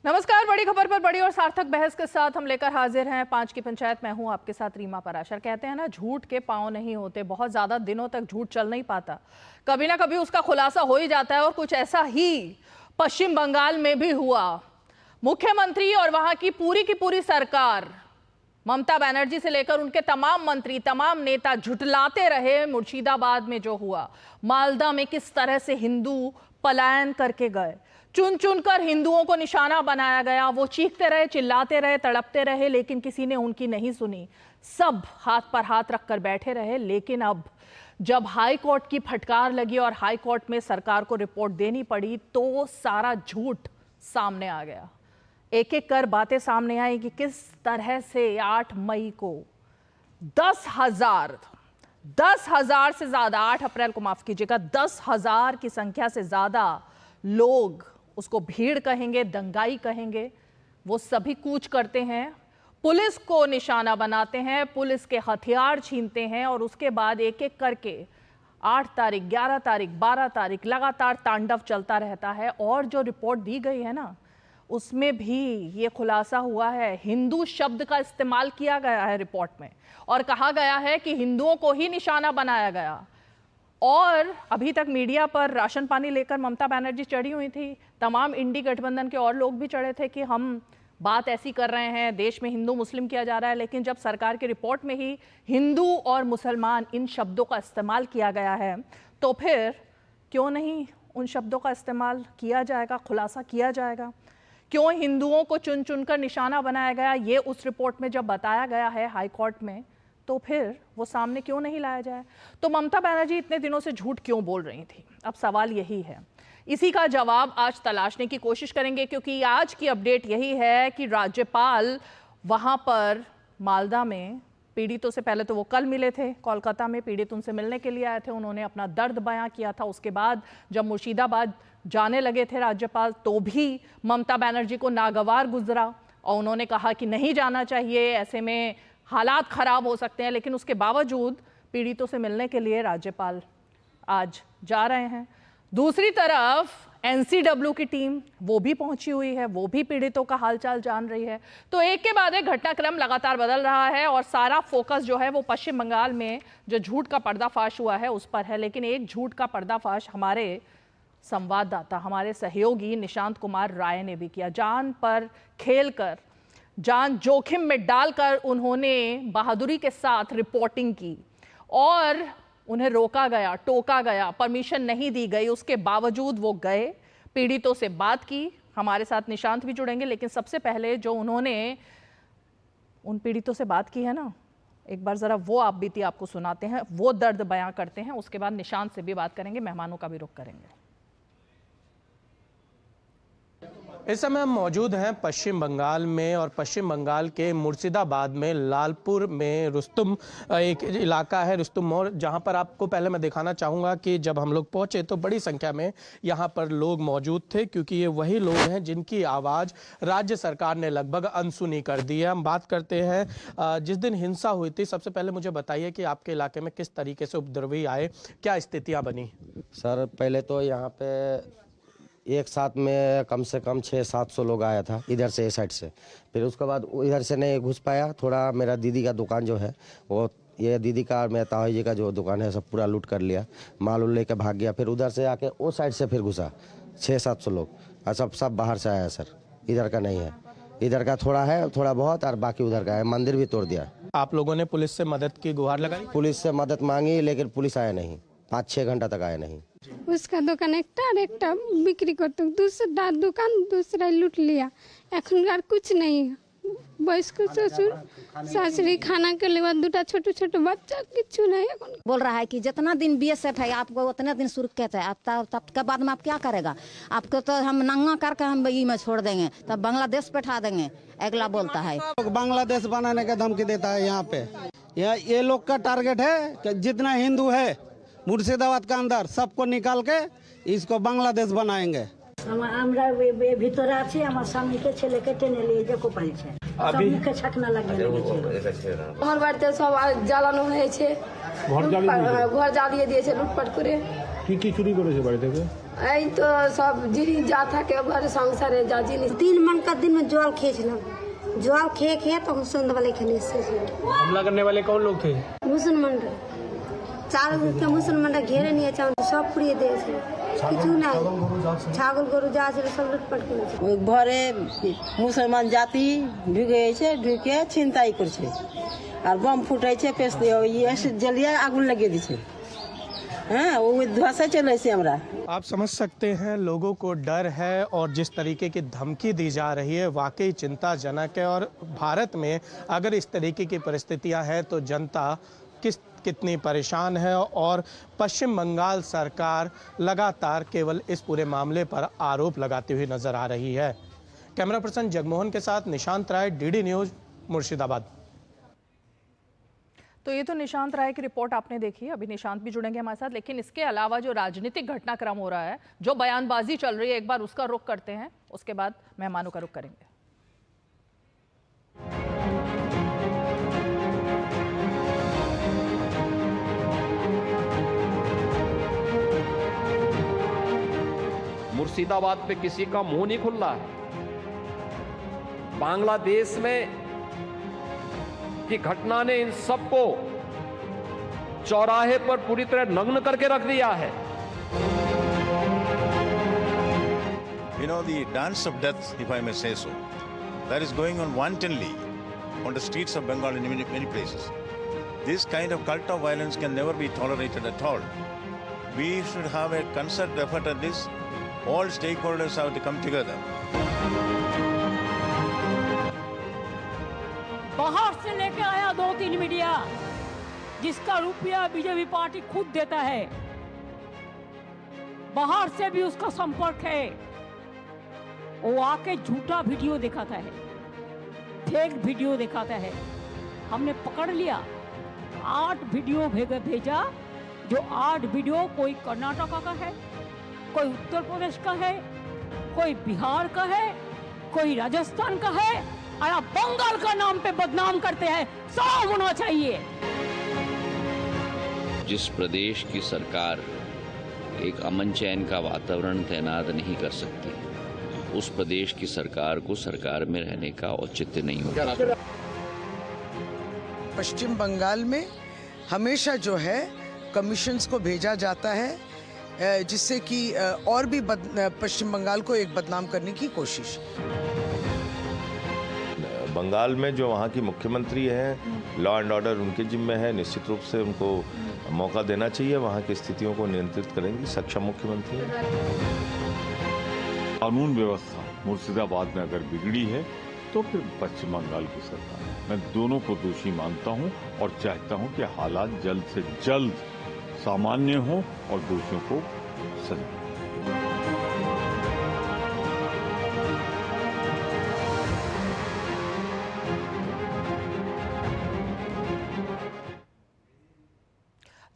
नमस्कार। बड़ी खबर पर बड़ी और सार्थक बहस के साथ हम लेकर हाजिर हैं 5 की पंचायत। मैं हूं आपके साथ रीमा पराशर। कहते हैं ना, झूठ के पांव नहीं होते। बहुत ज्यादा दिनों तक झूठ चल नहीं पाता, कभी ना कभी उसका खुलासा हो ही जाता है। और कुछ ऐसा ही पश्चिम बंगाल में भी हुआ। मुख्यमंत्री और वहां की पूरी सरकार, ममता बनर्जी से लेकर उनके तमाम मंत्री, तमाम नेता झुठलाते रहे। मुर्शिदाबाद में जो हुआ, मालदा में किस तरह से हिंदू पलायन करके गए, चुन चुन कर हिंदुओं को निशाना बनाया गया। वो चीखते रहे, चिल्लाते रहे, तड़पते रहे, लेकिन किसी ने उनकी नहीं सुनी। सब हाथ पर हाथ रखकर बैठे रहे। लेकिन अब जब हाई कोर्ट की फटकार लगी और हाई कोर्ट में सरकार को रिपोर्ट देनी पड़ी, तो सारा झूठ सामने आ गया। एक एक कर बातें सामने आई कि किस तरह से 8 मई को 10,000 से ज्यादा, 8 अप्रैल को माफ कीजिएगा, 10,000 की संख्या से ज्यादा लोग, उसको भीड़ कहेंगे, दंगाई कहेंगे, वो सभी कूच करते हैं, पुलिस को निशाना बनाते हैं, पुलिस के हथियार छीनते हैं। और उसके बाद एक एक करके 8 तारीख, 11 तारीख, 12 तारीख लगातार तांडव चलता रहता है। और जो रिपोर्ट दी गई है ना, उसमें भी ये खुलासा हुआ है, हिंदू शब्द का इस्तेमाल किया गया है रिपोर्ट में, और कहा गया है कि हिंदुओं को ही निशाना बनाया गया। और अभी तक मीडिया पर राशन पानी लेकर ममता बनर्जी चढ़ी हुई थी, तमाम इंडी गठबंधन के और लोग भी चढ़े थे कि हम बात ऐसी कर रहे हैं, देश में हिंदू मुस्लिम किया जा रहा है। लेकिन जब सरकार की रिपोर्ट में ही हिंदू और मुसलमान इन शब्दों का इस्तेमाल किया गया है, तो फिर क्यों नहीं उन शब्दों का इस्तेमाल किया जाएगा, खुलासा किया जाएगा। क्यों हिंदुओं को चुन चुनकर निशाना बनाया गया, ये उस रिपोर्ट में जब बताया गया है हाई कोर्ट में, तो फिर वो सामने क्यों नहीं लाया जाए। तो ममता बनर्जी इतने दिनों से झूठ क्यों बोल रही थी, अब सवाल यही है। इसी का जवाब आज तलाशने की कोशिश करेंगे, क्योंकि आज की अपडेट यही है कि राज्यपाल वहां पर मालदा में पीड़ितों से, पहले तो वो कल मिले थे कोलकाता में, पीड़ित उनसे मिलने के लिए आए थे, उन्होंने अपना दर्द बयां किया था। उसके बाद जब मुर्शिदाबाद जाने लगे थे राज्यपाल, तो भी ममता बनर्जी को नागवार गुजरा और उन्होंने कहा कि नहीं जाना चाहिए, ऐसे में हालात खराब हो सकते हैं। लेकिन उसके बावजूद पीड़ितों से मिलने के लिए राज्यपाल आज जा रहे हैं। दूसरी तरफ एनसीडब्ल्यू की टीम वो भी पहुंची हुई है, वो भी पीड़ितों का हालचाल जान रही है। तो एक के बाद एक घटनाक्रम लगातार बदल रहा है और सारा फोकस जो है वो पश्चिम बंगाल में जो झूठ का पर्दाफाश हुआ है उस पर है। लेकिन एक झूठ का पर्दाफाश हमारे संवाददाता, हमारे सहयोगी निशांत कुमार राय ने भी किया। जान पर खेलकर, जान जोखिम में डालकर उन्होंने बहादुरी के साथ रिपोर्टिंग की और उन्हें रोका गया, टोका गया, परमिशन नहीं दी गई। उसके बावजूद वो गए, पीड़ितों से बात की। हमारे साथ निशांत भी जुड़ेंगे, लेकिन सबसे पहले जो उन्होंने उन पीड़ितों से बात की है ना, एक बार जरा वो आप बीती आपको सुनाते हैं, वो दर्द बयां करते हैं। उसके बाद निशांत से भी बात करेंगे, मेहमानों का भी रुख करेंगे। इस समय हम मौजूद हैं पश्चिम बंगाल में, और पश्चिम बंगाल के मुर्शिदाबाद में लालपुर में रुस्तुम एक इलाका है, रुस्तुम मोड़, जहां पर आपको पहले मैं दिखाना चाहूँगा कि जब हम लोग पहुंचे तो बड़ी संख्या में यहां पर लोग मौजूद थे, क्योंकि ये वही लोग हैं जिनकी आवाज़ राज्य सरकार ने लगभग अनसुनी कर दी है। हम बात करते हैं जिस दिन हिंसा हुई थी, सबसे पहले मुझे बताइए कि आपके इलाके में किस तरीके से उपद्रवी आए, क्या स्थितियाँ बनी। सर पहले तो यहाँ पे एक साथ में कम से कम 600-700 लोग आया था इधर से, इस साइड से। फिर उसके बाद इधर से नहीं घुस पाया। थोड़ा मेरा दीदी का दुकान जो है, वो ये दीदी का और मेरा ताऊ जी का जो दुकान है, सब पूरा लूट कर लिया, माल उल लेकर भाग गया। फिर उधर से आके वो साइड से फिर घुसा 600-700 लोग, और सब बाहर से आया सर, इधर का नहीं है। इधर का थोड़ा है, थोड़ा बहुत, और बाकी उधर का है। मंदिर भी तोड़ दिया। आप लोगों ने पुलिस से मदद की गुहार लगाई? पुलिस से मदद मांगी, लेकिन पुलिस आया नहीं, 5-6 घंटा तक आया नहीं। उसका दुकान एक बिक्री करते, दूसरा दुकान दूसरा लूट लिया। एखनकार कुछ नहीं, वयस्क ससुर सासरी, खाना के लिए दूटा छोटे छोटे बच्चा, किच्छु नहीं। बोल रहा है कि जितना दिन बीएसएफ है आपको उतने दिन सुरक्षित है, आप तब के बाद में आप क्या करेगा, आपको तो हम नंगा करके हम ई में छोड़ देंगे, तब बांग्लादेश बैठा देंगे, अगला बोलता है। बांग्लादेश बनाने का धमकी देता है यहाँ पे। ये लोग का टारगेट है कि जितना हिंदू है मुर्शिदाबाद का अंदर सबको निकाल के इसको बांग्लादेश बनाएंगे। আমরা ভিতরে আছি, আমার স্বামীকে ছেলেকে টেনে নিয়ে যে কোপাইছে, সব মুখে ছাকনা লাগিয়ে লেগেছে। আমার বাড়িতে সব জ্বালানো হয়েছে, ঘর জ্বালিয়ে দিয়েছে লুটপাট করে। কি কি চুরি করেছে বাড়ি থেকে? आई तो सब जिरी जाता के घर संसार जाजी नहीं 3 मन का दिन में जल खेल जल खे तो हुसैन वाले खेले से हमला करने वाले कौन लोग थे? मुसलमान 4 के मुसलमान घेरे नहीं चाहे सब पूरी दे किचु नहीं छागल गरु जा सब लुटपट कर घरे मुसलमान जाति ढुके ढुके छिनताई कर और बम फुटे पेश जलिया आगुन लगे दी धुआं चले से हमरा। आप समझ सकते हैं लोगों को डर है और जिस तरीके की धमकी दी जा रही है वाकई चिंताजनक है। और भारत में अगर इस तरीके की परिस्थितियां हैं तो जनता कितनी परेशान है और पश्चिम बंगाल सरकार लगातार केवल इस पूरे मामले पर आरोप लगाती हुई नजर आ रही है। कैमरा पर्सन जगमोहन के साथ निशांत राय, डीडी न्यूज, मुर्शिदाबाद। तो ये तो निशांत राय की रिपोर्ट आपने देखी। अभी निशांत भी जुड़ेंगे हमारे साथ, लेकिन इसके अलावा जो राजनीतिक घटनाक्रम हो रहा है, जो बयानबाजी चल रही है, एक बार उसका रुख करते हैं, उसके बाद मेहमानों का रुख करेंगे। मुर्शिदाबाद पे किसी का मुंह नहीं खुल रहा है। बांग्लादेश में की घटना ने इन सबको चौराहे पर पूरी तरह नग्न करके रख दिया है। You know, the dance of death, if I may say so, that is going on wantonly on the streets of Bengal in many places. This kind of cult of violence can never be tolerated at all. We should have a concerted effort at this. All stakeholders have to come together. बाहर से लेके आया 2-3 media, जिसका रुपया BJP party खुद देता है। बाहर से भी उसका संपर्क है। वो आके झूठा वीडियो दिखाता है, फेक वीडियो दिखाता है। हमने पकड़ लिया, 8 वीडियो भेजा, जो 8 वीडियो कोई कर्नाटका का है, कोई उत्तर प्रदेश का है, कोई बिहार का है, कोई राजस्थान का है, और आप बंगाल का नाम पे बदनाम करते हैं। साफ होना चाहिए। जिस प्रदेश की सरकार एक अमन चैन का वातावरण तैनात नहीं कर सकती, उस प्रदेश की सरकार को सरकार में रहने का औचित्य नहीं होता। पश्चिम बंगाल में हमेशा जो है कमीशंस को भेजा जाता है, जिससे कि और भी पश्चिम बंगाल को एक बदनाम करने की कोशिश। बंगाल में जो वहाँ की मुख्यमंत्री हैं, लॉ एंड ऑर्डर उनके जिम्मे है, निश्चित रूप से उनको मौका देना चाहिए। वहाँ की स्थितियों को नियंत्रित करेंगी सक्षम मुख्यमंत्री हैं। कानून व्यवस्था मुर्शिदाबाद में अगर बिगड़ी है तो फिर पश्चिम बंगाल की सरकार, मैं दोनों को दोषी मानता हूँ और चाहता हूँ कि हालात जल्द से जल्द सामान्य हों और दोषियों को सजा।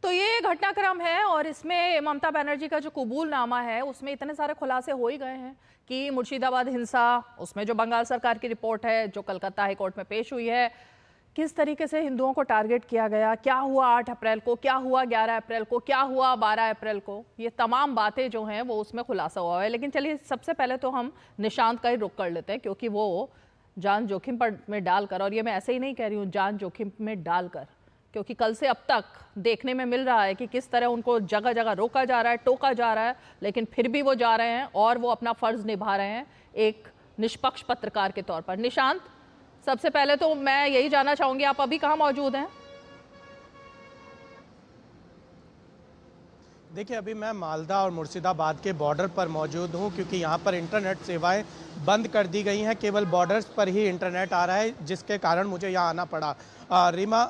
तो ये घटनाक्रम है और इसमें ममता बनर्जी का जो कबूलनामा है उसमें इतने सारे खुलासे हो ही गए हैं कि मुर्शिदाबाद हिंसा, उसमें जो बंगाल सरकार की रिपोर्ट है जो कलकत्ता हाई कोर्ट में पेश हुई है, किस तरीके से हिंदुओं को टारगेट किया गया, क्या हुआ 8 अप्रैल को, क्या हुआ 11 अप्रैल को, क्या हुआ 12 अप्रैल को, ये तमाम बातें जो हैं वो उसमें खुलासा हुआ है। लेकिन चलिए सबसे पहले तो हम निशांत का ही रुख कर लेते हैं, क्योंकि वो जान जोखिम पर में डालकर, और ये मैं ऐसे ही नहीं कह रही हूँ, जान जोखिम में डालकर, क्योंकि कल से अब तक देखने में मिल रहा है कि किस तरह उनको जगह जगह रोका जा रहा है, टोका जा रहा है, लेकिन फिर भी वो जा रहे हैं और वो अपना फर्ज निभा रहे हैं एक निष्पक्ष पत्रकार के तौर पर। निशांत, सबसे पहले तो मैं यही जानना चाहूंगी, आप अभी कहाँ मौजूद हैं? देखिए, अभी मैं मालदा और मुर्शिदाबाद के बॉर्डर पर मौजूद हूं, क्योंकि यहां पर इंटरनेट सेवाएं बंद कर दी गई हैं, केवल बॉर्डर्स पर ही इंटरनेट आ रहा है, जिसके कारण मुझे यहां आना पड़ा। रीमा,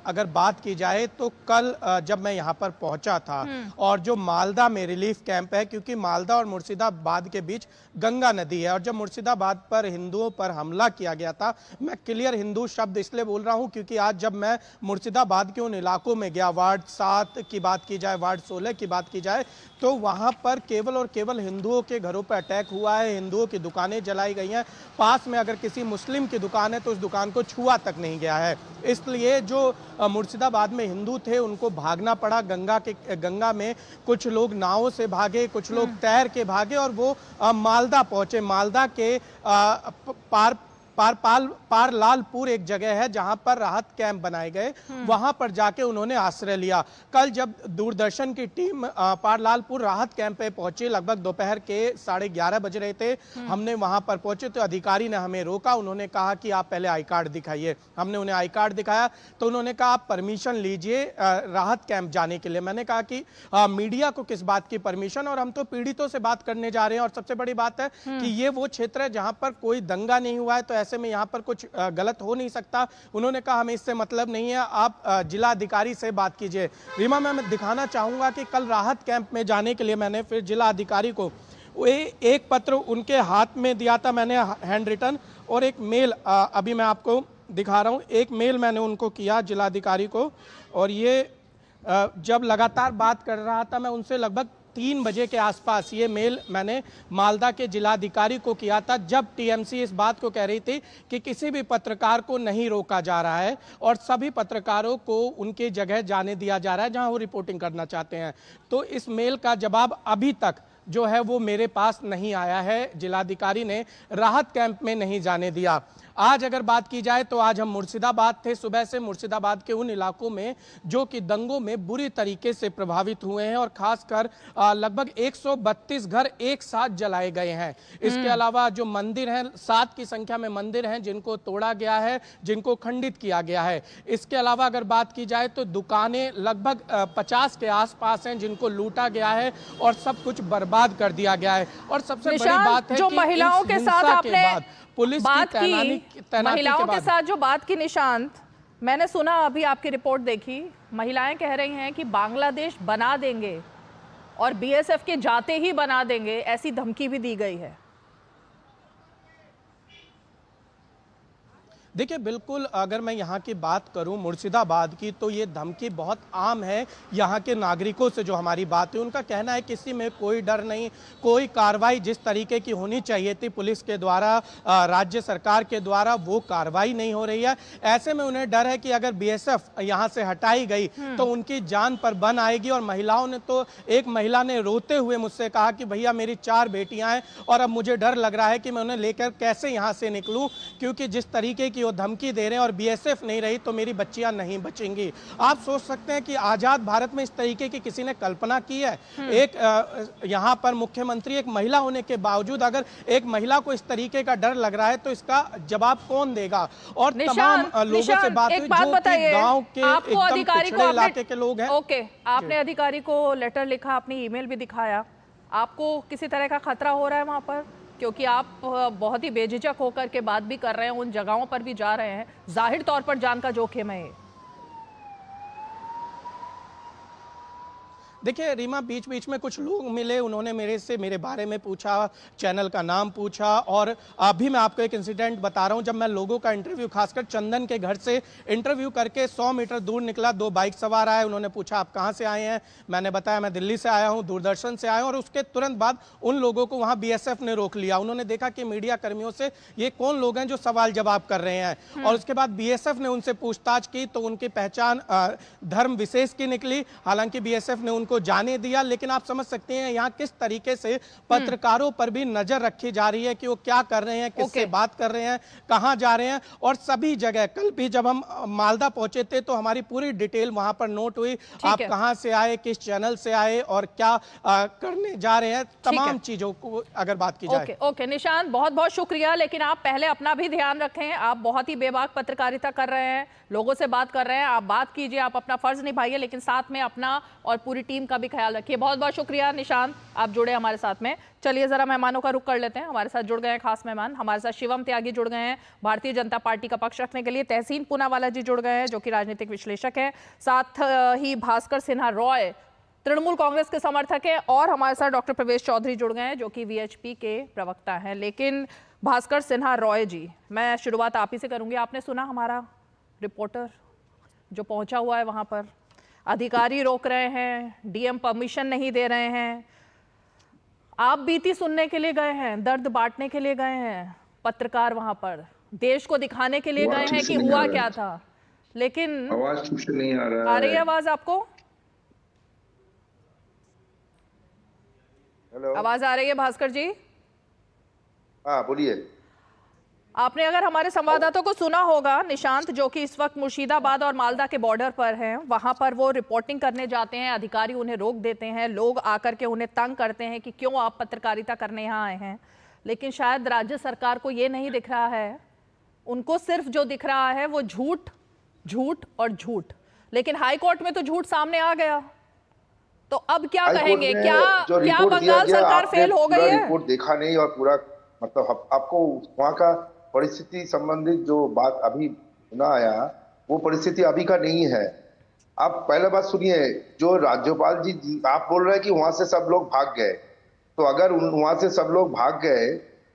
अगर बात की जाए तो कल जब मैं यहां पर पहुंचा था और जो मालदा में रिलीफ कैंप है, क्योंकि मालदा और मुर्शिदाबाद के बीच गंगा नदी है, और जब मुर्शिदाबाद पर हिंदुओं पर हमला किया गया था, मैं क्लियर हिंदू शब्द इसलिए बोल रहा हूं क्योंकि आज जब मैं मुर्शिदाबाद के उन इलाकों में गया, वार्ड 7 की बात की जाए, वार्ड 16 की बात की जाए तो वहां पर केवल और केवल हिंदुओं के घरों पर अटैक हुआ है, हिंदुओं की दुकानें जलाई गई हैं। पास में अगर किसी मुस्लिम की दुकान है तो उस दुकान को छुआ तक नहीं गया है। इसलिए जो मुर्शिदाबाद में हिंदू थे उनको भागना पड़ा। गंगा में कुछ लोग नावों से भागे, कुछ लोग तैर के भागे और वो मालदा पहुंचे। मालदा के पारलालपुर एक जगह है जहां पर राहत कैंप बनाए गए, वहां पर जाके उन्होंने आश्रय लिया। कल जब दूरदर्शन की टीम पारलालपुर राहत कैंप पे पहुंची, लगभग दोपहर के 11:30 बज रहे थे, हमने वहां पर पहुंचे तो अधिकारी ने हमें रोका। उन्होंने कहा कि आप पहले आई कार्ड दिखाइए। हमने उन्हें आई कार्ड दिखाया तो उन्होंने कहा आप परमिशन लीजिए राहत कैंप जाने के लिए। मैंने कहा कि मीडिया को किस बात की परमिशन, और हम तो पीड़ितों से बात करने जा रहे हैं। और सबसे बड़ी बात है कि ये वो क्षेत्र है जहां पर कोई दंगा नहीं हुआ है, तो ऐसे में यहां पर कुछ गलत हो नहीं सकता। उन्होंने कहा हमें इससे मतलब नहीं है, आप जिला अधिकारी से बात कीजिए। रीमा, मैं दिखाना चाहूंगा कि कल राहत कैंप में जाने के लिए मैंने फिर जिला अधिकारी को एक पत्र उनके हाथ में दिया था, मैंने हैंड रिटन, और एक मेल अभी मैं आपको दिखा रहा हूं। एक मेल मैंने उनको किया जिलाधिकारी को, और ये जब लगातार बात कर रहा था मैं उनसे, लगभग 3 बजे के आसपास ये मेल मैंने मालदा के जिलाधिकारी को किया था, जब टीएमसी इस बात को कह रही थी कि किसी भी पत्रकार को नहीं रोका जा रहा है और सभी पत्रकारों को उनकी जगह जाने दिया जा रहा है जहां वो रिपोर्टिंग करना चाहते हैं। तो इस मेल का जवाब अभी तक जो है वो मेरे पास नहीं आया है। जिलाधिकारी ने राहत कैंप में नहीं जाने दिया। आज अगर बात की जाए तो आज हम मुर्शिदाबाद थे। सुबह से मुर्शिदाबाद के उन इलाकों में जो कि दंगों में बुरी तरीके से प्रभावित हुए हैं, और खासकर लगभग 132 घर एक साथ जलाए गए हैं। इसके अलावा जो मंदिर हैं, 7 की संख्या में मंदिर हैं जिनको तोड़ा गया है, जिनको खंडित किया गया है। इसके अलावा अगर बात की जाए तो दुकानें लगभग 50 के आसपास हैं जिनको लूटा गया है और सब कुछ बर्बाद कर दिया गया है। और सबसे बड़ी बात है जो कि महिलाओं के साथ आपने पुलिस बात की महिलाओं के साथ जो बात की, निशांत, मैंने सुना, अभी आपकी रिपोर्ट देखी, महिलाएं कह रही हैं कि बांग्लादेश बना देंगे और बीएसएफ के जाते ही बना देंगे, ऐसी धमकी भी दी गई है। देखिए, बिल्कुल अगर मैं यहाँ की बात करूँ मुर्शिदाबाद की, तो ये धमकी बहुत आम है। यहाँ के नागरिकों से जो हमारी बात है, उनका कहना है किसी में कोई डर नहीं, कोई कार्रवाई जिस तरीके की होनी चाहिए थी पुलिस के द्वारा, राज्य सरकार के द्वारा, वो कार्रवाई नहीं हो रही है। ऐसे में उन्हें डर है कि अगर बीएसएफ यहाँ से हटाई गई तो उनकी जान पर बन आएगी। और महिलाओं ने तो, एक महिला ने रोते हुए मुझसे कहा कि भैया मेरी 4 बेटियां हैं और अब मुझे डर लग रहा है कि मैं उन्हें लेकर कैसे यहाँ से निकलूं, क्योंकि जिस तरीके की वो धमकी दे रहे हैं और बीएसएफ नहीं रही तो मेरी बच्चियां नहीं बचेंगी। आप सोच सकते हैं कि आजाद भारत में इस तरीके की किसी ने कल्पना की है? एक यहाँ पर मुख्यमंत्री एक महिला होने के बावजूद अगर एक महिला को इस तरीके का डर लग रहा है तो इसका जवाब कौन देगा? और तमाम लोगों से बात हुई जो कि गांव के एकदम पिछड़े इलाके के लोग हैं। ओके, आपने अधिकारी को लेटर लिखा, अपनी ईमेल भी दिखाया, आपको किसी तरह का खतरा हो रहा है वहां पर? क्योंकि आप बहुत ही बेझिझक होकर के बात भी कर रहे हैं, उन जगहों पर भी जा रहे हैं, जाहिर तौर पर जान का जोखिम है ये। देखिए रीमा, बीच बीच में कुछ लोग मिले, उन्होंने मेरे बारे में पूछा, चैनल का नाम पूछा, और अभी मैं आपको एक इंसिडेंट बता रहा हूं। जब मैं लोगों का इंटरव्यू, खासकर चंदन के घर से इंटरव्यू करके 100 मीटर दूर निकला, 2 बाइक सवार आए, उन्होंने पूछा आप कहां से आए हैं? मैंने बताया मैं दिल्ली से आया हूं, दूरदर्शन से आया हूं। और उसके तुरंत बाद उन लोगों को वहां बीएसएफ ने रोक लिया। उन्होंने देखा कि मीडिया कर्मियों से ये कौन लोग हैं जो सवाल जवाब कर रहे हैं, और उसके बाद बीएसएफ ने उनसे पूछताछ की तो उनकी पहचान धर्म विशेष की निकली। हालांकि बीएसएफ ने उनको जाने दिया, लेकिन आप समझ सकते हैं यहाँ किस तरीके से पत्रकारों पर भी नजर रखी जा रही है कि वो क्या कर रहे हैं, किससे बात कर रहे हैं, कहां जा रहे हैं। और सभी जगह, कल भी जब हम मालदा पहुंचे थे तो हमारी पूरी डिटेल वहां पर नोट हुई, आप कहां से आए, किस चैनल से आए और क्या करने जा रहे हैं, तमाम चीजों को अगर बात की जाए। ओके निशांत, बहुत बहुत शुक्रिया, लेकिन आप पहले अपना भी ध्यान रखें। आप बहुत ही बेबाक पत्रकारिता कर रहे हैं, लोगों से बात कर रहे हैं, आप बात कीजिए, आप अपना फर्ज निभाइए, लेकिन साथ में अपना और पूरी टीम का भी ख्याल रखिए। बहुत बहुत शुक्रिया निशांत, आप जुड़े हमारे साथ में। चलिए जरा मेहमानों का रुख कर लेते हैं। हमारे साथ जुड़ गए हैं खास मेहमान, हमारे साथ शिवम त्यागी जुड़ गए हैं भारतीय जनता पार्टी का पक्ष रखने के लिए, तहसीन पूनावाला जी जुड़ गए हैं जो कि राजनीतिक विश्लेषक हैं, साथ ही भास्कर सिन्हा रॉय तृणमूल कांग्रेस के समर्थक हैं, और हमारे साथ डॉक्टर प्रवेश चौधरी जुड़ गए हैं जो कि वीएचपी के प्रवक्ता हैं। लेकिन भास्कर सिन्हा रॉय जी, मैं शुरुआत आप ही से करूंगी। आपने सुना हमारा रिपोर्टर जो पहुंचा हुआ है वहां पर, अधिकारी रोक रहे हैं, डीएम परमिशन नहीं दे रहे हैं। आप बीती सुनने के लिए गए हैं, दर्द बांटने के लिए गए हैं, पत्रकार वहां पर देश को दिखाने के लिए गए हैं कि हुआ क्या था, लेकिन आवाज ठीक से नहीं आ रहा है। आ रही है आवाज आपको? हेलो, आवाज आ रही है भास्कर जी? हाँ बोलिए। आपने अगर हमारे संवाददाताओं को सुना होगा, निशांत जो कि इस वक्त मुर्शिदाबाद और मालदा के बॉर्डर पर हैं, वहां पर वो रिपोर्टिंग करने जाते हैं, अधिकारी उन्हें रोक देते हैं, लोग आकर के उन्हें तंग करते हैं कि क्यों आप पत्रकारिता करने यहाँ आए हैं। लेकिन शायद राज्य सरकार को ये नहीं दिख रहा है, उनको सिर्फ जो दिख रहा है वो झूठ, झूठ और झूठ। लेकिन हाईकोर्ट में तो झूठ सामने आ गया, तो अब क्या कहेंगे? क्या बंगाल सरकार फेल हो गई है? रिपोर्ट देखा नहीं और पूरा मतलब आपको वहाँ का परिस्थिति संबंधित जो बात अभी सुना आया, वो परिस्थिति अभी का नहीं है। आप पहले बात सुनिए, जो राज्यपाल जी आप बोल रहे हैं कि वहां से सब लोग भाग गए, तो अगर वहां से सब लोग भाग गए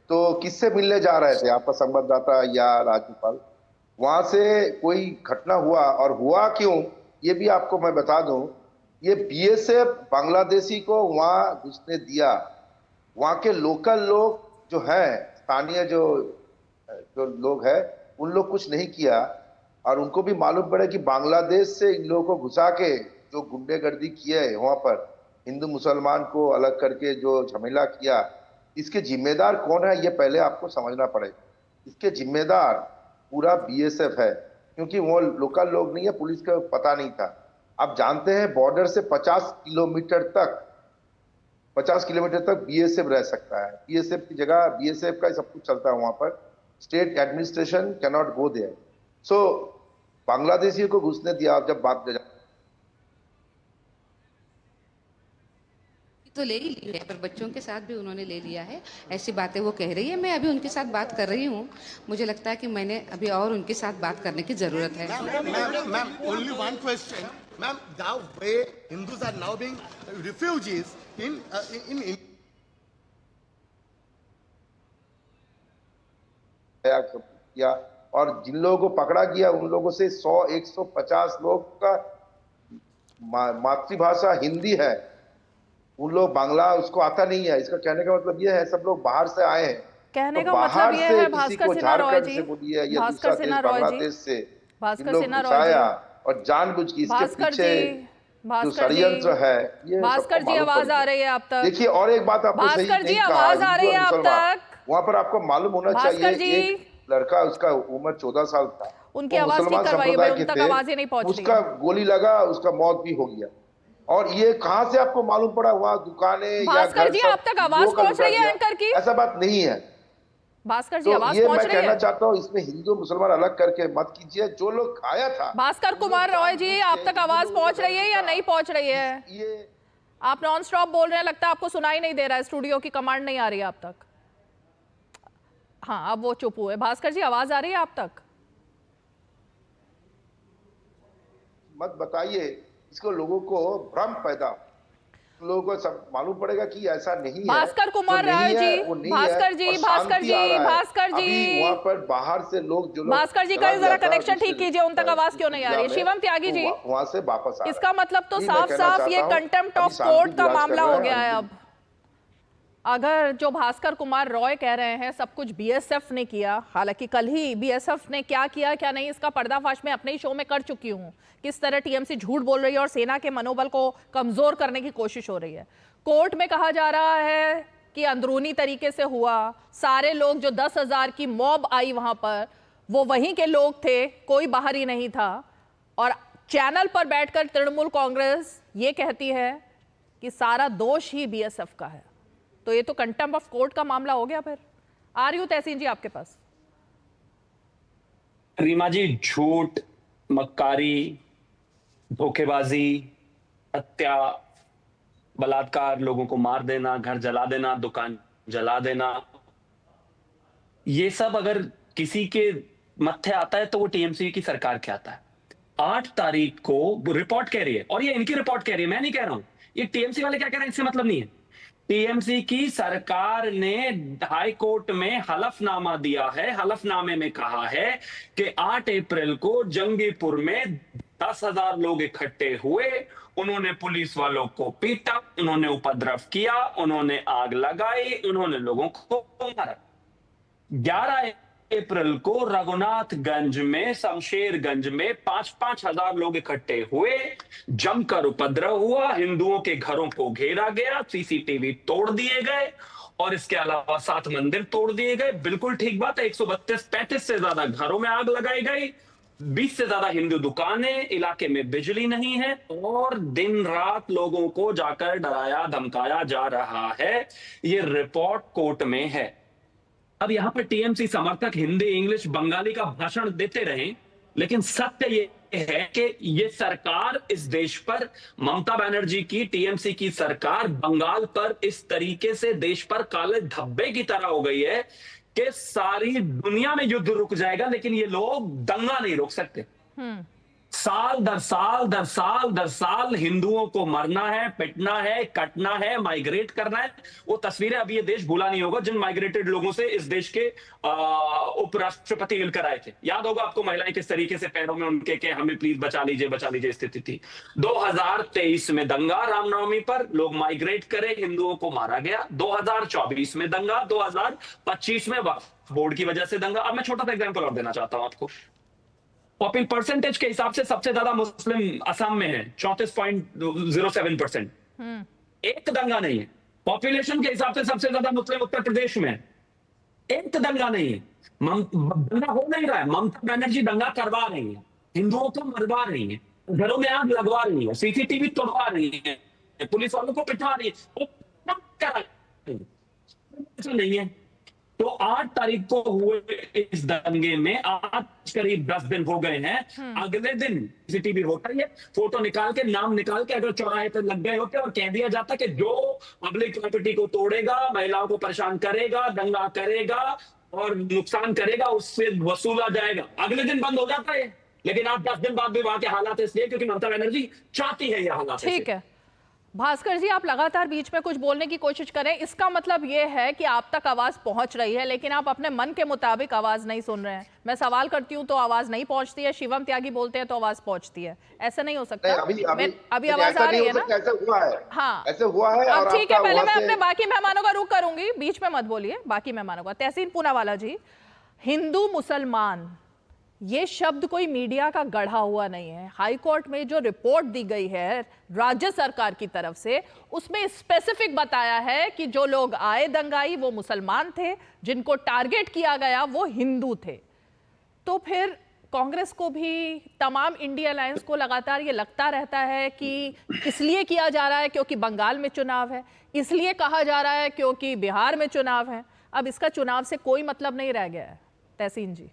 तो किससे मिलने जा रहे थे? आपका संवाददाता या राज्यपाल? वहां से कोई घटना हुआ, और हुआ क्यों ये भी आपको मैं बता दूं। ये बीएसएफ बांग्लादेशी को वहां घुसने दिया। वहां के लोकल लोग जो है, स्थानीय जो लोग हैं, उन लोग कुछ नहीं किया। और उनको भी मालूम पड़ा कि बांग्लादेश से इन लोगों को घुसा के जो गुंडेगर्दी किया है वहां पर, हिंदू मुसलमान को अलग करके जो झमेला किया, इसके जिम्मेदार कौन है ये पहले आपको समझना पड़ेगा। इसके जिम्मेदार पूरा बीएसएफ है, क्योंकि वो लोकल लोग नहीं है, पुलिस को पता नहीं था। आप जानते हैं बॉर्डर से 50 किलोमीटर तक बीएसएफ रह सकता है। बीएसएफ की जगह बीएसएफ का सब कुछ चलता है वहां पर। State administration can not go there. So बांग्लादेशियों को घुसने दिया। जब बात तो ले ही ली है, पर बच्चों के साथ भी उन्होंने ले लिया है, ऐसी बातें वो कह रही है। मैं अभी उनके साथ बात कर रही हूँ, मुझे लगता है कि मैंने अभी और उनके साथ बात करने की जरूरत है। Ma'am, only one question. Ma'am, the way Hindus are now being refugees in किया, और जिन लोगों को पकड़ा गया उन लोगों से 100-150 लोग का मातृभाषा हिंदी है, उन लोग बांग्ला उसको आता नहीं है। इसका कहने का मतलब ये है सब लोग बाहर से आए हैं। कहने का मतलब ये है भास्कर सिन्हा रॉय जी, भास्कर सिन्हा रॉय जी, भास्कर सिन्हा रॉय जी, और जानबूझ के इसके पीछे जो षड्यंत्र है ये। भास्कर जी आवाज आ रही है आप तक? देखिए, और एक बात आपको सही भास्कर जी आवाज आ रही है आप तक? वहाँ पर आपको मालूम होना चाहिए, एक लड़का, उसका उम्र 14 साल था, उनकी आवाज ठीक करवाइए, उन तक आवाज ही नहीं पहुंच रही। उसका गोली लगा, उसका मौत भी हो गया। और ये कहां से आपको मालूम पड़ा? वहाँ दुकानें भास्कर जी आप तक आवाज पहुंच रही है एंकर की? ऐसा बात नहीं है भास्कर जी, आवाज पहुंच रही है। मैं कहना चाहता हूँ, इसमें हिंदू मुसलमान अलग करके मत कीजिए। जो लोग खाया था, भास्कर कुमार रॉय जी आप तक आवाज पहुंच रही है या नहीं पहुंच रही है? ये आप नॉन स्टॉप बोल रहे हैं, लगता है आपको सुनाई नहीं दे रहा है, स्टूडियो की कमांड नहीं आ रही है आप तक। हाँ, अब वो चुप हुए। भास्कर जी आवाज आ रही है आप तक? मत बताइए, इसको लोगों को भ्रम पैदा, लोगों को सब मालूम पड़ेगा कि ऐसा नहीं है। भास्कर कुमार राय जी, भास्कर जी, भास्कर जी, भास्कर जी, वहाँ पर बाहर से लोग जो भास्कर जी का जरा कनेक्शन ठीक कीजिए, उन तक आवाज क्यों नहीं आ रही? शिवम त्यागी जी, वहाँ से वापस आ, इसका मतलब तो साफ साफ ये कंटेम्प्ट ऑफ कोर्ट का मामला हो गया है। अब अगर जो भास्कर कुमार रॉय कह रहे हैं सब कुछ बीएसएफ ने किया, हालांकि कल ही बीएसएफ ने क्या किया क्या नहीं इसका पर्दाफाश मैं अपने ही शो में कर चुकी हूं, किस तरह टीएमसी झूठ बोल रही है और सेना के मनोबल को कमजोर करने की कोशिश हो रही है। कोर्ट में कहा जा रहा है कि अंदरूनी तरीके से हुआ, सारे लोग जो 10,000 की मॉब आई वहां पर वो वहीं के लोग थे, कोई बाहरी नहीं था। और चैनल पर बैठकर तृणमूल कांग्रेस ये कहती है कि सारा दोष ही बीएसएफ का है। तो ये तो कंटेम्प्ट ऑफ कोर्ट का मामला हो गया। फिर आ रही हूं तहसीन जी आपके पास। रीमा जी, झूठ, मक्कारी, धोखेबाजी, हत्या, बलात्कार, लोगों को मार देना, घर जला देना, दुकान जला देना, ये सब अगर किसी के मत्थे आता है तो वो टीएमसी की सरकार के आता है। 8 तारीख को रिपोर्ट कह रही है, और ये इनकी रिपोर्ट कह रही है, मैं नहीं कह रहा हूं, ये टीएमसी वाले क्या कह रहे हैं इससे मतलब नहीं है। टीएमसी की सरकार ने हाई कोर्ट में हलफनामा दिया है, हलफनामे में कहा है कि 8 अप्रैल को जंगीपुर में 10,000 लोग इकट्ठे हुए, उन्होंने पुलिस वालों को पीटा, उन्होंने उपद्रव किया, उन्होंने आग लगाई, उन्होंने लोगों को मारा। 11 अप्रैल को रघुनाथगंज में, शमशेरगंज में 5-5 हजार लोग इकट्ठे हुए, जमकर उपद्रव हुआ, हिंदुओं के घरों को घेरा गया, सीसीटीवी तोड़ दिए गए और इसके अलावा 7 मंदिर तोड़ दिए गए। बिल्कुल ठीक बात है, 132-35 से ज्यादा घरों में आग लगाई गई, 20 से ज्यादा हिंदू दुकानें, इलाके में बिजली नहीं है और दिन रात लोगों को जाकर डराया धमकाया जा रहा है। ये रिपोर्ट कोर्ट में है। अब यहां पर टीएमसी समर्थक हिंदी, इंग्लिश, बंगाली का भाषण देते रहे, लेकिन सत्य ये है कि ये सरकार इस देश पर, ममता बनर्जी की टीएमसी की सरकार बंगाल पर इस तरीके से देश पर काले धब्बे की तरह हो गई है कि सारी दुनिया में युद्ध रुक जाएगा, लेकिन ये लोग दंगा नहीं रोक सकते। साल दर साल दर साल दर साल हिंदुओं को मरना है, पिटना है, कटना है, माइग्रेट करना है। वो तस्वीरें अभी ये देश भूला नहीं होगा जिन माइग्रेटेड लोगों से इस देश के उपराष्ट्रपति मिलकर आए थे। याद होगा आपको महिलाएं किस तरीके से पैरों में उनके के हमें प्लीज बचा लीजिए स्थिति थी। 2023 में दंगा रामनवमी पर, लोग माइग्रेट करे, हिंदुओं को मारा गया। 2024 में दंगा, 2025 में वक्फ बोर्ड की वजह से दंगा। अब मैं छोटा सा एग्जाम्पल और देना चाहता हूं आपको। पॉपुलर परसेंटेज के हिसाब से सबसे ज्यादा मुस्लिम असम में है, 34.07%। एक दंगा नहीं है। पॉपुलेशन के हिसाब से सबसे ज्यादा मुस्लिम उत्तर प्रदेश में है, एक दंगा नहीं है। दंगा हो नहीं रहा है, ममता बनर्जी दंगा करवा रही है, हिंदुओं को मरवा रही है, घरों में आग लगवा रही है, सीसीटीवी तोड़वा रही है, पुलिस वालों को पिटा रही है, ऐसा नहीं है। तो 8 तारीख को हुए इस दंगे में आज करीब 10 दिन हो गए हैं। अगले दिन सीसीटीवी होता है, फोटो निकाल के, नाम निकाल के अगर चौराहे पर लग गए होते और कह दिया जाता कि जो पब्लिक प्रॉपर्टी को तोड़ेगा, महिलाओं को परेशान करेगा, दंगा करेगा और नुकसान करेगा, उससे वसूला जाएगा। अगले दिन बंद हो जाता है, लेकिन आप 10 दिन बाद भी वहां के हालात इसलिए क्योंकि ममता बनर्जी चाहती है ये हालात। ठीक है भास्कर जी, आप लगातार बीच में कुछ बोलने की कोशिश करें, इसका मतलब ये है कि आप तक आवाज पहुंच रही है, लेकिन आप अपने मन के मुताबिक आवाज नहीं सुन रहे हैं। मैं सवाल करती हूं तो आवाज नहीं पहुंचती है, शिवम त्यागी बोलते हैं तो आवाज पहुंचती है। ऐसा नहीं हो सकता। अभी आवाज आ रही है ना? ऐसा हुआ है, हाँ ऐसे हुआ है। अब ठीक है, पहले मैं अपने बाकी मेहमानों का रुख करूंगी, बीच में मत बोलिए। बाकी मेहमानों का, तहसीन पूनावाला जी, हिंदू मुसलमान ये शब्द कोई मीडिया का गढ़ा हुआ नहीं है। हाई कोर्ट में जो रिपोर्ट दी गई है राज्य सरकार की तरफ से, उसमें स्पेसिफिक बताया है कि जो लोग आए दंगाई वो मुसलमान थे, जिनको टारगेट किया गया वो हिंदू थे। तो फिर कांग्रेस को भी, तमाम इंडिया अलायंस को लगातार ये लगता रहता है कि इसलिए किया जा रहा है क्योंकि बंगाल में चुनाव है, इसलिए कहा जा रहा है क्योंकि बिहार में चुनाव है। अब इसका चुनाव से कोई मतलब नहीं रह गया है। तहसीन जी।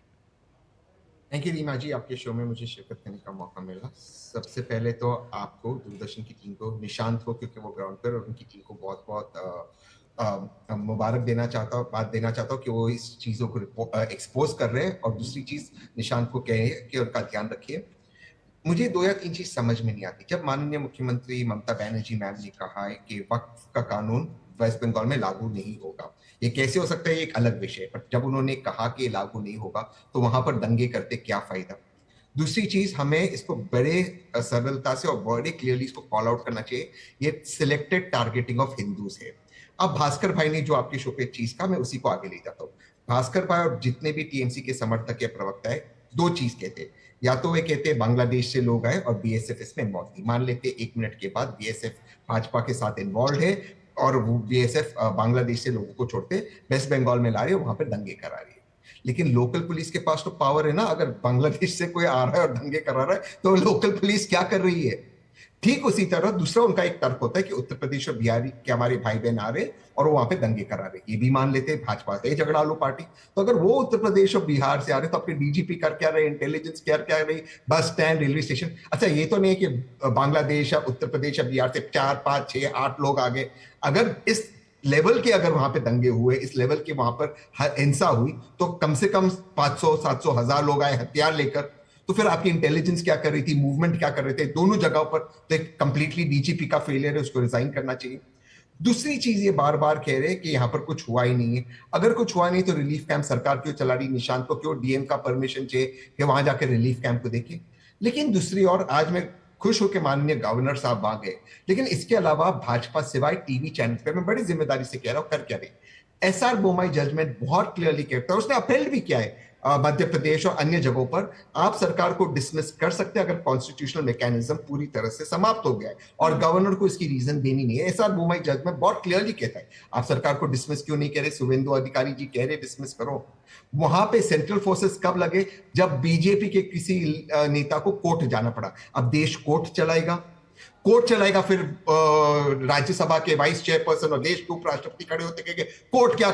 थैंक यू रीमा जी, आपके शो में मुझे शिरकत करने का मौका मिला। सबसे पहले तो आपको, दूरदर्शन की टीम को, निशांत को, क्योंकि वो ग्राउंड पर, और उनकी टीम को बहुत बहुत मुबारक देना चाहता हूँ कि वो इस चीज़ों को एक्सपोज कर रहे हैं। और दूसरी चीज़ निशांत को कहे कि उनका ध्यान रखिए। मुझे 2 या 3 चीज़ समझ में नहीं आती। जब माननीय मुख्यमंत्री ममता बनर्जी मैम ने कहा है कि वक्फ का कानून वेस्ट बंगाल में लागू नहीं होगा, ये कैसे हो सकता है, एक अलग विषय। पर जब उन्होंने कहा कि लागू नहीं होगा तो वहां पर दंगे करते क्या फायदा। दूसरी चीज, हमें इसको बड़े सरलता से और बड़े क्लियरली इसको कॉल आउट करना चाहिए। ये सिलेक्टेड टारगेटिंग ऑफ हिंदूज है। अब भास्कर भाई ने जो आपके शो पे चीज का, मैं उसी को आगे ले जाता हूँ। भास्कर भाई और जितने भी टीएमसी के समर्थक या प्रवक्ता है, 2 चीज कहते हैं। या तो वे कहते हैं बांग्लादेश से लोग आए और बीएसएफ इसमें इन्वॉल्व थी। मान लेते 1 मिनट के बाद बीएसएफ भाजपा के साथ इन्वॉल्व है और वो बीएसएफ बांग्लादेश से लोगों को छोड़ते वेस्ट बंगाल में ला रही है, वहां पे दंगे करा रही है। लेकिन लोकल पुलिस के पास तो पावर है ना। अगर बांग्लादेश से कोई आ रहा है और दंगे करा रहा है तो लोकल पुलिस क्या कर रही है। ठीक उसी तरह दूसरा उनका एक तर्क होता है कि उत्तर प्रदेश और बिहार के हमारे भाई बहन आ रहे और वो वहां पे दंगे करा रहे, ये भी मान लेते हैं भाजपा है झगड़ालू पार्टी। तो अगर वो उत्तर प्रदेश और बिहार से आ रहे तो अपने डीजीपी कर क्या रहे, इंटेलिजेंस क्या रही, बस स्टैंड, रेलवे स्टेशन। अच्छा, ये तो नहीं है कि बांग्लादेश या उत्तर प्रदेश या बिहार से 4, 5, 6, 8 लोग आ गए। अगर इस लेवल के अगर वहां पे दंगे हुए, इस लेवल के वहां पर हिंसा हुई, तो कम से कम 500, 700, 1000 लोग आए हथियार लेकर। तो फिर आपकी इंटेलिजेंस क्या कर रही थी, मूवमेंट क्या कर रहे थे, दोनों जगहों पर तो एक कंप्लीटली डीजीपी का फेलियर है, उसको रिजाइन करना चाहिए। दूसरी चीज, ये बार बार कह रहे हैं कि यहाँ पर कुछ हुआ ही नहीं है। अगर कुछ हुआ नहीं तो रिलीफ कैंप सरकार क्यों चला रही, निशांत को क्यों डीएम का परमिशन चाहिए कि वहां जाकर रिलीफ कैंप को देखिए। लेकिन दूसरी ओर आज मैं खुश हूं कि माननीय गवर्नर साहब वहां गए, लेकिन इसके अलावा भाजपा सिवाय टीवी चैनल पे मैं बड़ी जिम्मेदारी से कह रहा हूं, कर क्या रही। एसआर बोमाई जजमेंट बहुत क्लियरली कहता है, उसने अपील भी किया है मध्य प्रदेश और अन्य जगहों पर, आप सरकार को डिसमिस कर सकते हैं अगर कॉन्स्टिट्यूशनल मैकेनिज्म पूरी तरह से समाप्त हो गया है और गवर्नर को इसकी रीजन देनी नहीं है। एसआर बोमाई जजमेंट बहुत क्लियरली कहता है आप सरकार को डिसमिस क्यों नहीं कह रहे, शुभेंदु अधिकारी जी कह रहे डिसमिस करो। वहां पे सेंट्रल फोर्सेस कब लगे, जब बीजेपी के किसी नेता को कोर्ट जाना पड़ा। अब देश कोर्ट चलाएगा, फिर राज्यसभा के वाइस चेयरपर्सन और देश के उपराष्ट्रपति खड़े होते कहेंगे कोर्ट क्या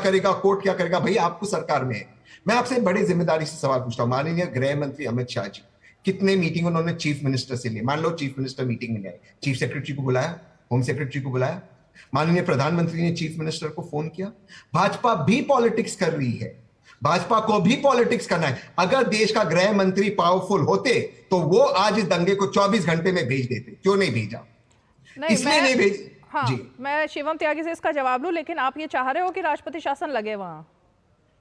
करेगा। भाई आपको सरकार में है। मैं आपसे बड़ी जिम्मेदारी से सवाल पूछता हूं, माननीय गृह मंत्री अमित शाह जी कितने मीटिंग उन्होंने चीफ मिनिस्टर से लिए। मान लो चीफ मिनिस्टर मीटिंग में आए, चीफ सेक्रेटरी को बुलाया, होम सेक्रेटरी को बुलाया, माननीय प्रधानमंत्री ने चीफ मिनिस्टर को फोन किया। भाजपा भी पॉलिटिक्स कर रही है, भाजपा को भी पॉलिटिक्स करना है। अगर देश का गृह मंत्री पावरफुल होते तो वो आज इस दंगे को 24 घंटे में भेज देते, क्यों नहीं भेजा? इसलिए नहीं भेज। हाँ, जी मैं शिवम त्यागी से इसका जवाब लूं, लेकिन आप ये चाह रहे हो कि राष्ट्रपति शासन लगे वहां?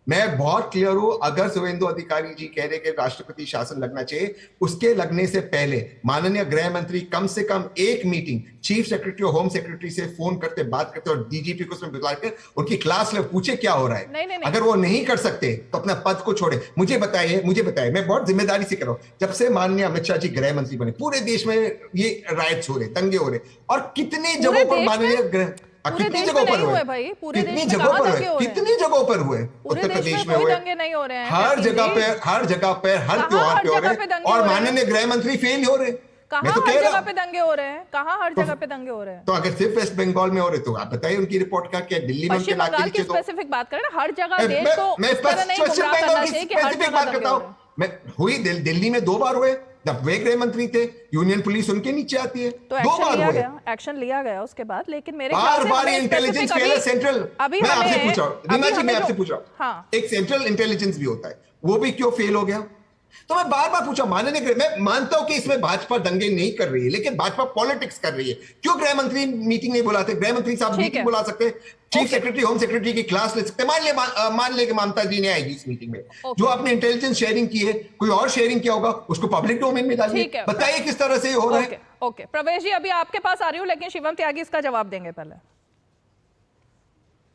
मैं बहुत क्लियर हूं, अगर शुभेंदु अधिकारी जी कह रहे कि राष्ट्रपति शासन लगना चाहिए, उसके लगने से पहले माननीय गृह मंत्री कम से कम एक मीटिंग चीफ सेक्रेटरी और होम सेक्रेटरी से फोन करते, बात करते और डीजीपी को उसमें बुला कर उनकी क्लास ले पूछे क्या हो रहा है। नहीं। अगर वो नहीं कर सकते तो अपना पद को छोड़े। मुझे बताइए, मैं बहुत जिम्मेदारी से कर रहा हूं, जब से माननीय अमित शाह जी गृह मंत्री बने पूरे देश में ये राइट्स हो रहे, दंगे हो रहे, और कितने जगहों पर माननीय गृह कितनी जगहों पर हुए भाई, कितनी जगहों पर हुए, कितनी जगहों पर हुए उत्तर प्रदेश में हुए, दंगे नहीं हो रहे हैं हर जगह पे हर त्योहार पे हो रहे, और माननीय गृह मंत्री फेल हो रहे। कहाँ हर जगह पे दंगे हो रहे हैं? कहाँ हर जगह पे दंगे हो रहे हैं? तो अगर सिर्फ वेस्ट बंगाल में हो रहे तो आप बताइए उनकी रिपोर्ट का क्या? दिल्ली में पश्चिम बंगाल की स्पेसिफिक बात करें ना, हर जगह देश को इस तरह नहीं गुमराह करना चाहिए कि हर जगह दंगे हो रहे हैं। मैं हुई दिल्ली में 2 बार हुए, जब वे गृह मंत्री थे, यूनियन पुलिस उनके नीचे आती है, तो 2 बार हुए। एक्शन लिया गया उसके बाद, लेकिन मेरे बार इंटेलिजेंस फेल है सेंट्रल। मैं आपसे पूछ रहा हूं रीमा जी, मैं आपसे पूछ रहा हूं, एक सेंट्रल इंटेलिजेंस भी होता है, वो भी क्यों फेल हो गया? तो मैं बार पूछा माननीय, मैं मानता हूं कि इसमें भाजपा दंगे नहीं कर रही है, लेकिन भाजपा पॉलिटिक्स कर रही है। क्यों गृह मंत्री मीटिंग नहीं बुलाते? गृह मंत्री साहब मीटिंग बुला सकते, चीफ सेक्रेटरी होम सेक्रेटरी की क्लास ले सकते। मान ले कि ममता जी ने आएगी इस मीटिंग में, जो आपने इंटेलिजेंस शेयरिंग की है, कोई और शेयरिंग किया होगा, उसको पब्लिक डोमेन में डालिए, बताइए किस तरह से हो रहा है। ओके प्रवेश जी, अभी आपके पास आ रही हूँ, लेकिन शिवम त्यागी इसका जवाब देंगे पहले।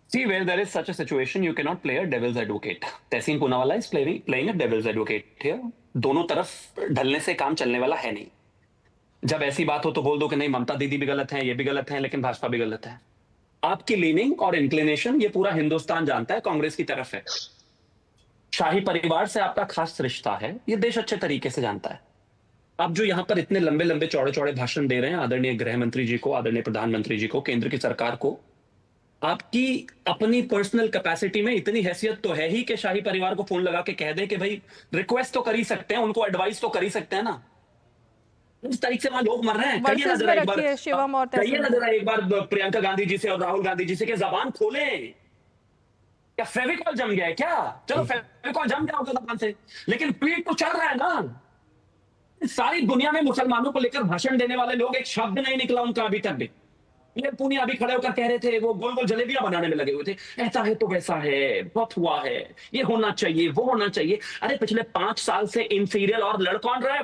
See, where there is such a situation, you cannot play a devil's advocate. Tehseen Poonawalla is playing a devil's advocate here. दोनों तरफ ढलने से काम चलने वाला है नहीं। जब ऐसी बात हो तो बोल दो कि नहीं ममता दीदी भी गलत है, ये भी गलत है, लेकिन भाजपा भी गलत है। आपकी लीनिंग और इंक्लिनेशन ये पूरा हिंदुस्तान जानता है, कांग्रेस की तरफ है। शाही परिवार से आपका खास रिश्ता है, ये देश अच्छे तरीके से जानता है। आप जो यहाँ पर इतने लंबे लंबे चौड़े चौड़े भाषण दे रहे हैं आदरणीय गृह मंत्री जी को, आदरणीय प्रधानमंत्री जी को, केंद्र की सरकार को, आपकी अपनी पर्सनल कैपेसिटी में इतनी हैसियत तो है ही कि शाही परिवार को फोन लगा के कह दे कि भाई रिक्वेस्ट तो कर ही सकते हैं, उनको एडवाइस तो कर ही सकते हैं ना। इस तरीके से वहां लोग मर रहे हैं। कहिए ना जरा एक बार प्रियंका गांधी जी से और राहुल गांधी जी से कि जबान खोले। क्या फेविकॉल जम गया है क्या? चलो फेविकॉल जम गया होगा जबान से, लेकिन ट्वीट तो चल रहा है ना। सारी दुनिया में मुसलमानों को लेकर भाषण देने वाले लोग, एक शब्द नहीं निकला उनका अभी तक भी। ये पुनिया अभी खड़े होकर कह रहे थे, वो गोल गोल जलेबियां बनाने में लगे हुए थे, ऐसा है तो वैसा है, बहुत हुआ है, ये होना चाहिए, वो होना चाहिए। अरे पिछले 5 साल से इंफीरियर और लड़ कौन रहा है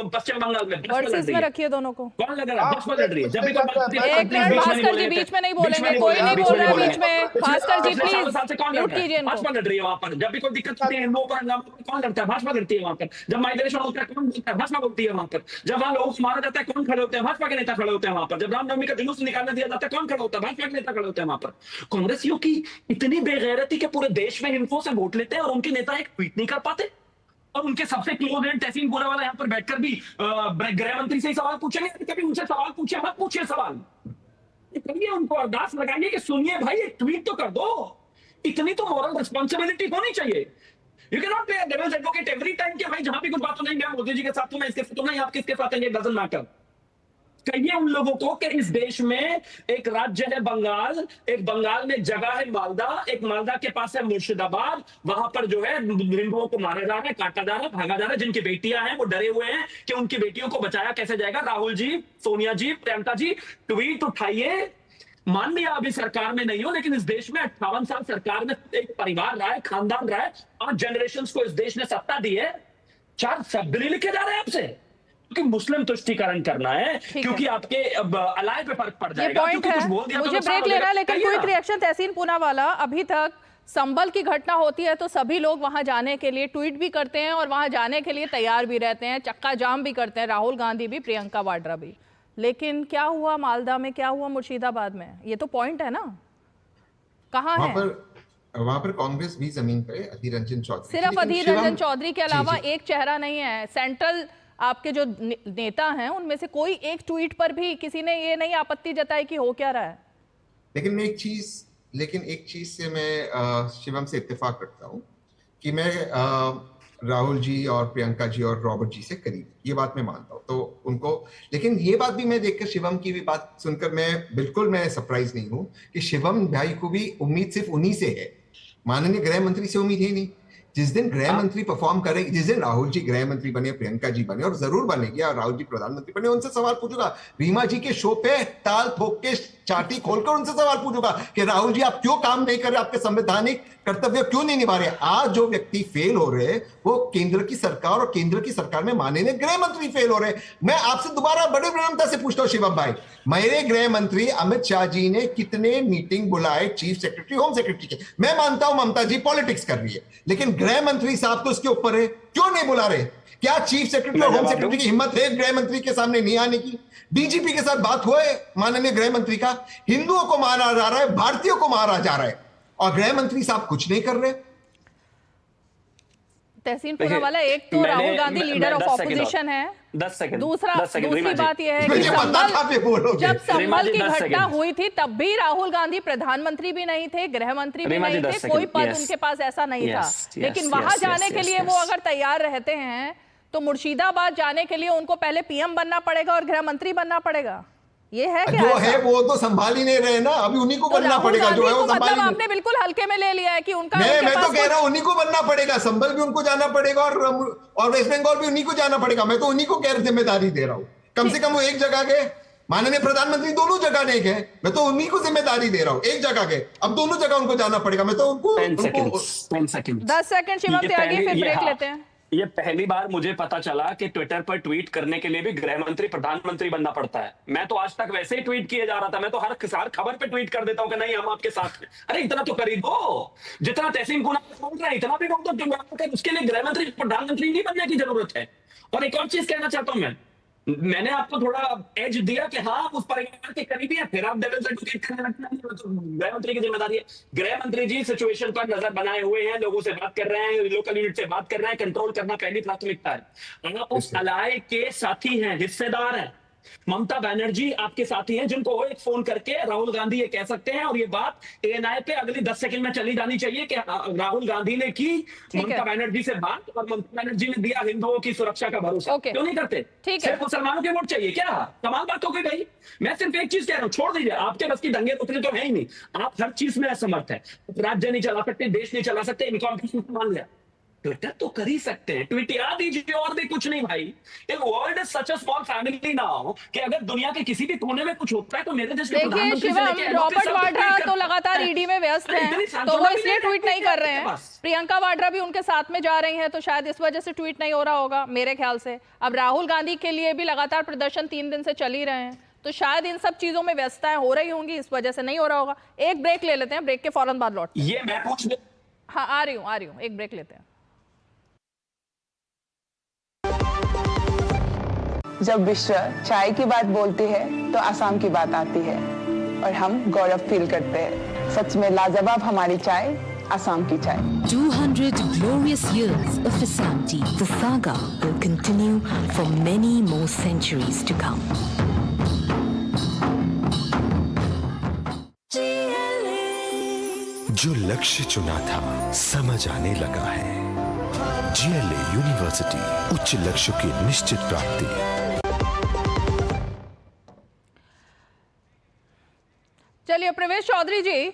पश्चिम बंगाल में? वर्सेस में रखिए दोनों को। कौन लग रहा है? भाजपा लड़ रही है। जब भी भास्कर जी बीच में नहीं बोलेंगे, कोई नहीं बोल रहा है बीच में। भास्कर जी प्लीज म्यूट कीजिए इनको। भाजपा लड़ रही है वहां पर। जब भी कोई दिक्कत होती है हिंदुओं पर कौन लड़ता है? भाजपा लड़ती है वहां पर। जब माइग्रेशन होता है कौन बोलता है? भाजपा बोलती है वहां पर। जब वहां लोगों को मारा जाता है कौन खड़े होते हैं? भाजपा के नेता खड़े होते हैं वहां पर। जब रामनवमी का जुलूस निकालने दिया जाता है कौन खड़ा होता है? भाजपा के नेता खड़े होते हैं वहां पर। कांग्रेसियों की इतनी बेगैरती के पूरे देश में हिंदुओं से वोट लेते हैं और उनके नेता एक ट्वीट नहीं कर पाते, और उनके सबसे क्लोज एंड तहसीन पूनावाला यहाँ पर बैठकर भी गृह मंत्री से ही सवाल पूछेंगे। कभी उनसे सवाल पूछे, मत पूछिए सवाल, करिए उनको अरदास लगाइए कि सुनिए भाई एक ट्वीट तो कर दो। इतनी तो मॉरल रिस्पॉन्सिबिलिटी होनी चाहिए। You can not play devil's advocate every time कि भाई जहां भी कुछ बात तो नहीं, मैं मोदी जी के साथ हूं, मैं इसके साथ हूं, नहीं आप किसके साथ हैं, इट डजंट मैटर। कहिए उन लोगों को कि इस देश में एक राज्य है बंगाल, एक बंगाल में जगह है मालदा, एक मालदा के पास है मुर्शिदाबाद, वहां पर जो है हिंदुओं को मारा जा रहा है, काटा जा रहा है, भागा जा रहा है। जिनकी बेटियां हैं वो डरे हुए हैं कि उनकी बेटियों को बचाया कैसे जाएगा। राहुल जी, सोनिया जी, प्रियंका जी, ट्वीट उठाइए। मान लिया अभी सरकार में नहीं हो, लेकिन इस देश में 58 साल सरकार में एक परिवार रहा है, खानदान रहा है, 5 जनरेशन को इस देश ने सत्ता दी है। 4 शब्द नहीं लिखे जा रहे हैं आपसे। क्योंकि मुस्लिम तुष्टीकरण करना है, क्योंकि आपके अलाय पे फर्क पड़ जाएगा। ये पॉइंट है, मुझे ब्रेक लेना है, लेकिन क्विक रिएक्शन तहसीन पूनावाला। अभी तक संभल की घटना होती है तो सभी लोग वहां जाने के लिए ट्वीट भी करते हैं और वहां जाने के लिए तैयार भी रहते हैं, चक्का जाम भी करते हैं, राहुल गांधी भी, प्रियंका वाड्रा भी। लेकिन क्या हुआ मालदा में, क्या हुआ मुर्शिदाबाद में? ये तो पॉइंट है ना, कहाँ है? वहां पर कांग्रेस भी जमीन पे अधीर रंजन चौधरी, सिर्फ अधीर रंजन चौधरी के अलावा एक चेहरा नहीं है। सेंट्रल आपके जो नेता हैं उनमें से कोई एक ट्वीट पर भी किसी ने ये नहीं आपत्ति जताई कि हो क्या रहा है। लेकिन एक चीज से मैं शिवम से इत्तेफाक रखता हूँ कि मैं राहुल जी और प्रियंका जी और रॉबर्ट जी से करीब, ये बात मैं मानता हूँ तो उनको। लेकिन ये बात भी मैं देखकर, शिवम की भी बात सुनकर मैं सरप्राइज नहीं हूँ कि शिवम भाई को भी उम्मीद सिर्फ उन्हीं से है, माननीय गृह मंत्री से उम्मीद है नहीं। जिस दिन गृह मंत्री परफॉर्म करेंगे, जिस दिन राहुल जी गृह मंत्री बने, प्रियंका जी बने, और जरूर बनेगी, और राहुल जी प्रधानमंत्री बने, उनसे सवाल पूछूंगा। रीमा जी के शो पे ताल ठोक के चाटी खोलकर उनसे सवाल पूछूंगा कि राहुल जी आप क्यों काम नहीं कर रहे, आपके संवैधानिक कर्तव्य क्यों नहीं निभा रहे। आज जो व्यक्ति फेल हो रहे वो केंद्र की सरकार, और केंद्र की सरकार में माननीय गृह मंत्री फेल हो रहे। मैं आपसे दोबारा बड़े विनम्रता से पूछता हूँ शिवम भाई, मेरे गृह मंत्री अमित शाह जी ने कितने मीटिंग बुलाए चीफ सेक्रेटरी, होम सेक्रेटरी के? मैं मानता हूं ममता जी पॉलिटिक्स कर रही है, लेकिन गृह मंत्री साहब तो उसके ऊपर है, क्यों नहीं बुला रहे? क्या चीफ सेक्रेटरी और होम सेक्रेटरी की हिम्मत है गृह मंत्री के सामने नहीं आने की? डीजीपी के साथ बात हुआ है माननीय गृह मंत्री का, हिंदुओं को मारा जा रहा है, भारतीयों को मारा जा रहा है, और गृह मंत्री साहब कुछ नहीं कर रहे। तहसीन पूनावाला, एक तो Rahul Gandhi leader of opposition है, 10 सेकंड, दूसरी बात यह है कि जब संभल की घटना हुई थी तब भी राहुल गांधी प्रधानमंत्री भी नहीं थे, गृह मंत्री भी नहीं थे, कोई पद उनके पास ऐसा नहीं था। लेकिन वहां जाने के लिए वो अगर तैयार रहते हैं तो मुर्शिदाबाद जाने के लिए उनको पहले पीएम बनना पड़ेगा और गृह मंत्री बनना पड़ेगा। ये है क्या? जो है वो तो संभाल ही नहीं रहे ना, अभी उन्हीं को बनना पड़ेगा। जो है वो मतलब आपने बिल्कुल हल्के में ले लिया है कि उनका, मैं तो कह रहा हूं उन्हीं को बनना पड़ेगा, संभल भी उनको जाना पड़ेगा और वेस्ट बंगाल भी उन्हीं को जाना पड़ेगा। मैं तो उन्हीं को कह जिम्मेदारी दे रहा हूं, कम से कम वो एक जगह गए, माननीय प्रधानमंत्री दोनों जगह नहीं गए, मैं तो उन्हीं को जिम्मेदारी दे रहा हूं, एक जगह गए, अब दोनों जगह उनको जाना पड़ेगा। मैं तो उनको 10 सेकंड 10 सेकंड शिवम त्यागी, फिर ब्रेक लेते हैं। ये पहली बार मुझे पता चला कि ट्विटर पर ट्वीट करने के लिए भी गृह मंत्री प्रधानमंत्री बनना पड़ता है। मैं तो आज तक वैसे ही ट्वीट किए जा रहा था, मैं तो हर खबर पे ट्वीट कर देता हूं कि नहीं हम आपके साथ हैं। अरे इतना तो कर ही दो, जितना तहसीन पूनावाला बोल रहा है इतना भी बोल दो, उसके लिए गृह मंत्री प्रधानमंत्री नहीं बनने की जरूरत है। और एक और चीज कहना चाहता हूं, मैंने आपको थोड़ा एज दिया कि हाँ उस परिवार के करीबी है, फिर आप डेविल्स एडवोकेट करने लगते हैं, तो गृह मंत्री की जिम्मेदारी है। गृह मंत्री जी सिचुएशन पर नजर बनाए हुए हैं, लोगों से बात कर रहे हैं, लोकल यूनिट से बात कर रहे हैं, कंट्रोल करना पहली प्राथमिकता है। आप उस अलाय के साथी हैं, हिस्सेदार हैं। ममता बनर्जी आपके साथी हैं, जिनको एक फोन करके राहुल गांधी ये कह सकते हैं, और ये बात एएनआई पे अगली 10 सेकंड में चली जानी चाहिए कि राहुल गांधी ने की ममता बनर्जी से बात, और ममता बनर्जी ने दिया हिंदुओं की सुरक्षा का भरोसा। क्यों नहीं करते? सिर्फ मुसलमानों के वोट चाहिए क्या? कमाल बात हो गई भाई। मैं सिर्फ एक चीज कह रहा हूँ, छोड़ दीजिए, आपके बस की दंगे उतरे तो है ही नहीं, आप हर चीज में असमर्थ है, राज्य नहीं चला सकते, देश नहीं चला सकते, इनकॉम्पिटेंट मान लिया। ट्विटर तो कर ही सकते हैं, ट्वीट याद दीजिए, और भी कुछ नहीं भाई। World is such a small family now कि अगर दुनिया के किसी भी कोने में कुछ होता है तो मेरे देश के प्रधानमंत्री से लेके रॉबर्ट वाड्रा तो लगातार ईडी में व्यस्त हैं, तो वो इसलिए ट्वीट नहीं कर रहे हैं। प्रियंका वाड्रा भी उनके साथ में जा रही हैं, तो शायद इस वजह से ट्वीट नहीं हो रहा होगा मेरे ख्याल से। अब राहुल गांधी के लिए भी लगातार प्रदर्शन 3 दिन से चल ही रहे हैं, तो शायद इन सब चीजों में व्यस्तताएं हो रही होंगी, इस वजह से नहीं हो रहा होगा। एक ब्रेक ले लेते हैं, ब्रेक के फौरन बाद लौट। ये मैं पूछ, हाँ आ रही हूँ, एक ब्रेक लेते हैं। जब विश्व चाय की बात बोलती है तो आसाम की बात आती है, और हम गौरव फील करते हैं। सच में लाजवाब हमारी चाय, आसाम की चाय। 200 glorious years of Assam tea. The saga will continue for many more centuries to come. जो लक्ष्य चुना था समझ आने लगा है। GLA यूनिवर्सिटी, उच्च लक्ष्य की निश्चित प्राप्ति। चलिए प्रवेश चौधरी जी,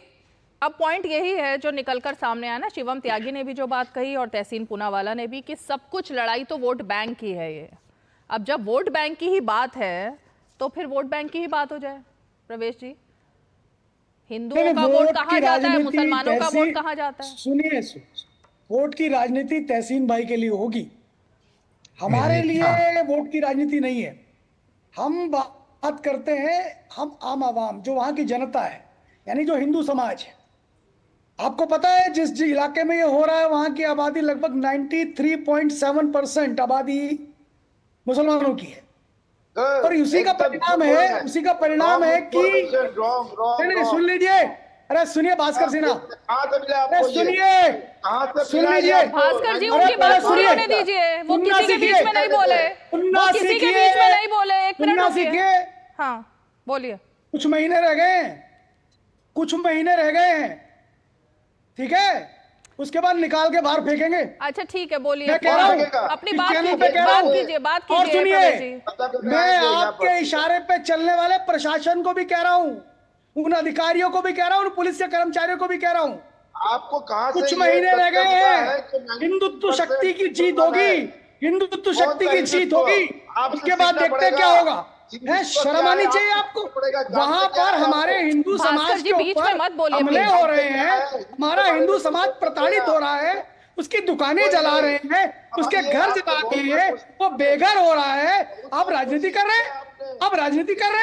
अब पॉइंट यही है जो निकलकर सामने आया ना, शिवम त्यागी ने भी जो बात कही और तहसीन पूनावाला ने भी, कि सब कुछ लड़ाई तो वोट बैंक की है ये। अब जब वोट बैंक की ही बात है तो फिर वोट बैंक की ही बात हो जाए। प्रवेश जी, हिंदुओं का वोट कहाँ जाता है, मुसलमानों का वोट कहाँ जाता है? सुनिए, वोट की राजनीति तहसीन भाई के लिए होगी, हमारे लिए वोट की राजनीति नहीं है। हम बात करते हैं हम आम आवाम, जो वहां की जनता है, यानी जो हिंदू समाज है। आपको पता है जिस इलाके में ये हो रहा है वहां की आबादी लगभग 93.7% आबादी मुसलमानों की है। और उसी का परिणाम है कि नहीं, सुन लीजिए, अरे सुनिए भास्कर सिन्हा, सुन लीजिए भास्कर जी, उनकी बात पूरी होने दीजिए। वो किसी के बीच में नहीं बोले, वो किसी के बीच में नहीं बोले। एक मिनट रुकिए। हाँ बोलिए। कुछ महीने रह गए हैं, ठीक है, उसके बाद निकाल के बाहर फेंकेंगे। अच्छा ठीक है, बोलिए। मैं कह रहा हूँ अपनी बात कीजिए। और सुनिए, मैं आपके इशारे पे चलने वाले प्रशासन को भी कह रहा हूँ, उन अधिकारियों को भी कह रहा हूँ, उन पुलिस के कर्मचारियों को भी कह रहा हूँ, आपको कहां से कुछ महीने रह गए हैं, हिंदुत्व शक्ति की जीत होगी, हिंदुत्व शक्ति की जीत होगी, उसके बाद देखते क्या होगा। है शर्म आनी चाहिए आपको। वहां पर हमारे हिंदू समाज के ऊपर हमले हो रहे हैं, हमारा हिंदू समाज प्रताड़ित हो रहा है, उसकी दुकानें जला रहे हैं, उसके घर जला रहे हैं, वो बेघर हो रहा है। आप राजनीति कर रहे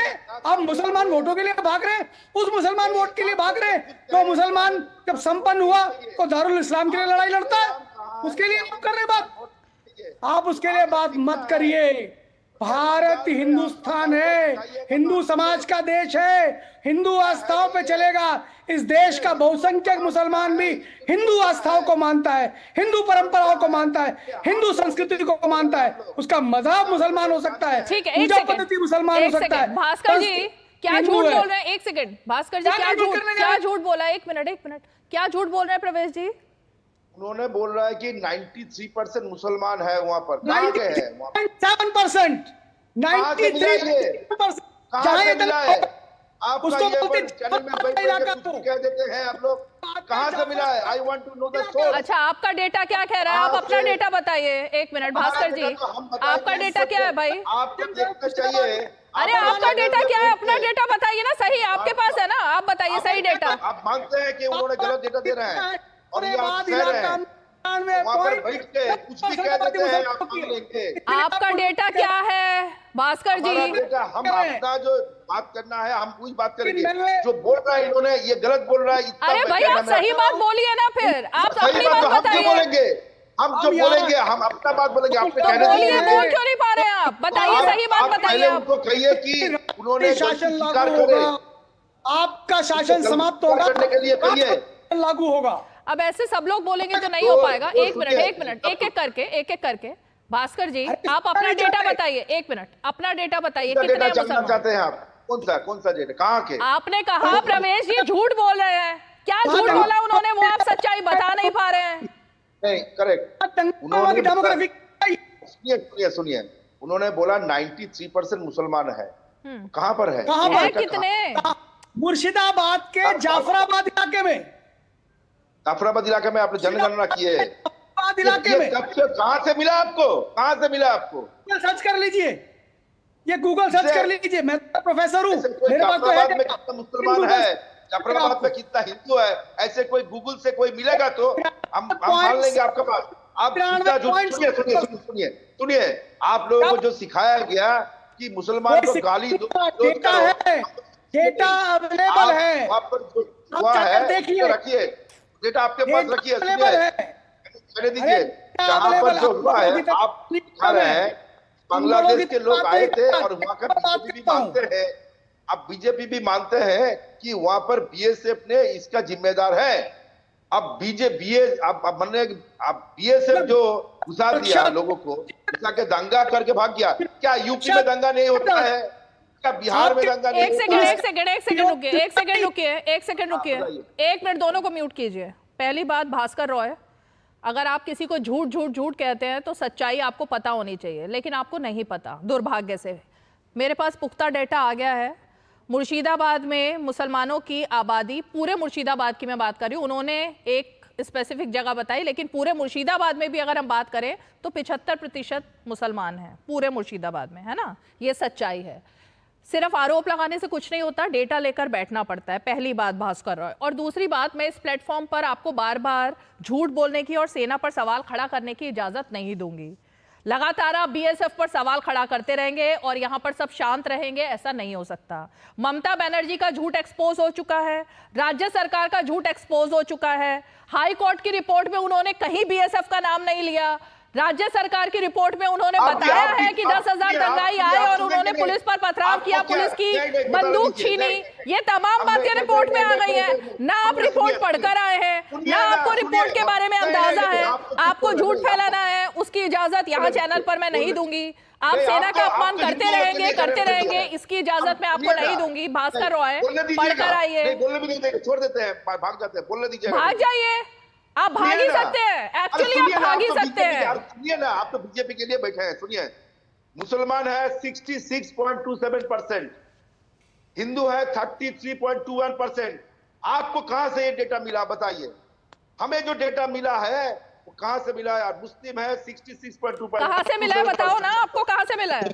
हैं, आप मुसलमान वोटों के लिए भाग रहे हैं, उस मुसलमान वोट के लिए भाग रहे हैं। तो मुसलमान जब संपन्न हुआ तो दारुल इस्लाम के लिए लड़ाई लड़ता है, उसके लिए आप कर रहे बात। आप उसके लिए बात मत करिए। भारत हिंदुस्तान है, हिंदू समाज का देश है, हिंदू आस्थाओं पे चलेगा। इस देश का बहुसंख्यक मुसलमान भी हिंदू आस्थाओं को मानता है, हिंदू परंपराओं को मानता है, हिंदू संस्कृति को मानता है। उसका मजहब मुसलमान हो सकता है, पूजा पद्धति मुसलमान हो सकता है। भास्कर जी क्या झूठ बोल रहे हैं? एक सेकंड भास्कर जी, क्या झूठ बोला? एक मिनट, क्या झूठ बोल रहे हैं प्रवेश जी? उन्होंने बोल रहा है कि 93% मुसलमान है वहां पर। 93%, 93%। कहां से मिला है? आपका ये चैनल में कह देते हैं आप लोग, कहां से मिला है? I want to know the source. अच्छा, आपका डेटा क्या कह रहा है? आप अपना डेटा बताइए। एक मिनट भास्कर जी, आपका डेटा क्या है भाई? आपको देखना चाहिए। अरे आपका डेटा क्या है? अपना डेटा बताइए ना। सही आपके पास है ना, आप बताइए सही डेटा। आप मानते हैं कि उन्होंने गलत डेटा दे रहे हैं और ये आप कह रहे हैं, वहां पर बैठ के कुछ भी कह देते हैं, आप मान लेंगे। आपका डेटा क्या है भास्कर जी? हम अपना जो बात करना है हम वही बात करेंगे। जो बोल रहा है इन्होंने ये गलत बोल रहा है। अरे भाई आप सही बात बोलिए ना, फिर आप अपनी बात बताइए। हम जो बोलेंगे हम अपना बात बोलेंगे। आपने कहने बोलिए, बोल क्यों नहीं पा रहे हैं आप? बताइए, सही बात बताइए। उनको कहिए कि उन्होंने शासन लागू होगा, आपका शासन समाप्त होगा, करने के लिए कहिए लागू होगा। अब ऐसे सब लोग बोलेंगे तो नहीं हो पाएगा। एक मिनट, एक एक करके भास्कर जी आप अपना डेटा बताइए। एक मिनट, अपना डेटा बताइए। कितने मुसलमान चाहते हैं आप? कौन सा डेटा? कहाँ के? आपने कहा प्रवेश जी झूठ बोल रहे हैं। क्या झूठ बोला उन्होंने, वो आप सच्चाई बता नहीं पा रहे हैं। नहीं, करेक्ट। सुनिए, उन्होंने बोला 93% मुसलमान है। कहाँ पर है? कितने? मुर्शिदाबाद के जाफराबाद इलाके में। जाफराबाद इलाके में आपने जनगणना की है? इलाके में कहाँ से मिला आपको? सर्च कर लीजिए, ये गूगल सर्च कर लीजिए। मैं प्रोफेसर हूँ, मेरे पास तो है। कितना मुसलमान है, जाफराबाद में कितना हिंदू है, ऐसे कोई गूगल से कोई मिलेगा तो हम मान लेंगे आपका बात। आप सुनिए, आप लोगों को जो सिखाया गया कि मुसलमान को गाली दो, डेटा अवेलेबल है, वहां पर हुआ है, रखिए डेटा आपके पास, रखिए। सुनिए दीजिए, जहाँ पर जो हुआ है आप दिखा रहे हैं, बांग्लादेश के लोग आए थे और वहां का बीजेपी भी मानते हैं, अब बीजेपी भी मानते हैं कि वहां पर बीएसएफ ने इसका जिम्मेदार है। अब बीएसएफ जो घुसा दिया लोगों को, घुसा के दंगा करके भाग गया। क्या यूपी में दंगा नहीं होता है? क्या बिहार में दंगा नहीं होता है? एक सेकंड रुकिए। एक मिनट, दोनों को म्यूट कीजिए। पहली बात भास्कर रॉय, अगर आप किसी को झूठ कहते हैं तो सच्चाई आपको पता होनी चाहिए, लेकिन आपको नहीं पता, दुर्भाग्य से। मेरे पास पुख्ता डेटा आ गया है। मुर्शिदाबाद में मुसलमानों की आबादी, पूरे मुर्शिदाबाद की मैं बात कर रही हूँ, उन्होंने एक स्पेसिफिक जगह बताई, लेकिन पूरे मुर्शिदाबाद में भी अगर हम बात करें तो 75% मुसलमान हैं पूरे मुर्शिदाबाद में, है ना। ये सच्चाई है। सिर्फ आरोप लगाने से कुछ नहीं होता, डेटा लेकर बैठना पड़ता है। पहली बात भास्कर रॉय। और दूसरी बात, मैं इस प्लेटफॉर्म पर आपको बार बार झूठ बोलने की और सेना पर सवाल खड़ा करने की इजाजत नहीं दूंगी। लगातार आप बीएसएफ पर सवाल खड़ा करते रहेंगे और यहां पर सब शांत रहेंगे, ऐसा नहीं हो सकता। ममता बनर्जी का झूठ एक्सपोज हो चुका है, राज्य सरकार का झूठ एक्सपोज हो चुका है। हाई कोर्ट की रिपोर्ट में उन्होंने कहीं बीएसएफ का नाम नहीं लिया। राज्य सरकार की रिपोर्ट में उन्होंने बताया है कि 10,000 दंगाई आए और उन्होंने पुलिस पर पथराव किया, पुलिस की बंदूक छीनी। ये तमाम बातें रिपोर्ट में आ गई हैं। ना आप रिपोर्ट पढ़कर आए हैं, ना आपको रिपोर्ट के बारे में अंदाजा है। आपको झूठ फैलाना है, उसकी इजाजत यहाँ चैनल पर मैं नहीं दूंगी। आप सेना का अपमान करते रहेंगे, इसकी इजाजत मैं आपको नहीं दूंगी। भास्कर रॉय, पढ़कर आइए। छोड़ देते हैं, भाग जाते हैं, बोलने दीजिए। भाग जाइए, आप भाग ही सकते हैं। एक्चुअली आप भाग ही सकते हैं। सुनिए ना, आप तो बीजेपी के लिए बैठे हैं। सुनिए, मुसलमान है 66.27%, हिंदू है 33.21%। आपको कहां से ये डेटा मिला बताइए? हमें जो डेटा मिला है वो कहां से मिला है? मुस्लिम है 66.2%। कहां से मिला है बताओ ना, आपको कहां से मिला है?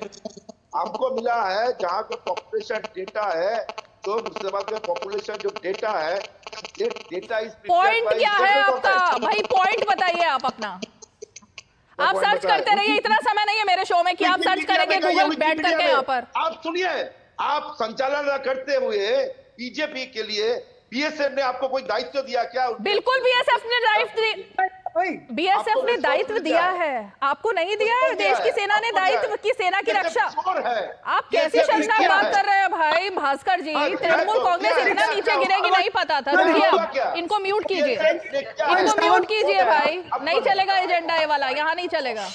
आपको मिला है जहां का पॉपुलेशन डेटा है, तो मुसलमान का पॉपुलेशन जो डेटा है, डेटा इस पॉइंट क्या है आपका भाई? पॉइंट बताइए आप अपना। आप सर्च करते रहिए, इतना समय नहीं है मेरे शो में कि आप सर्च करेंगे गूगल बैठ करके यहाँ पर। आप सुनिए, आप संचालन करते हुए बीजेपी के लिए बीएसएफ ने आपको कोई दायित्व दिया क्या? बिल्कुल बीएसएफ ने दायित्व दिया है, आपको नहीं दिया है? देश की सेना ने दायित्व की, सेना की रक्षा। आप कैसी शर्मनाक बात कर रहे हैं भाई भास्कर जी? तृणमूल कांग्रेस इतना नीचे गिरेगी नहीं पता था। रुकिए, इनको म्यूट कीजिए, इनको म्यूट कीजिए भाई। नहीं चलेगा एजेंडा ये वाला, यहाँ नहीं चलेगा।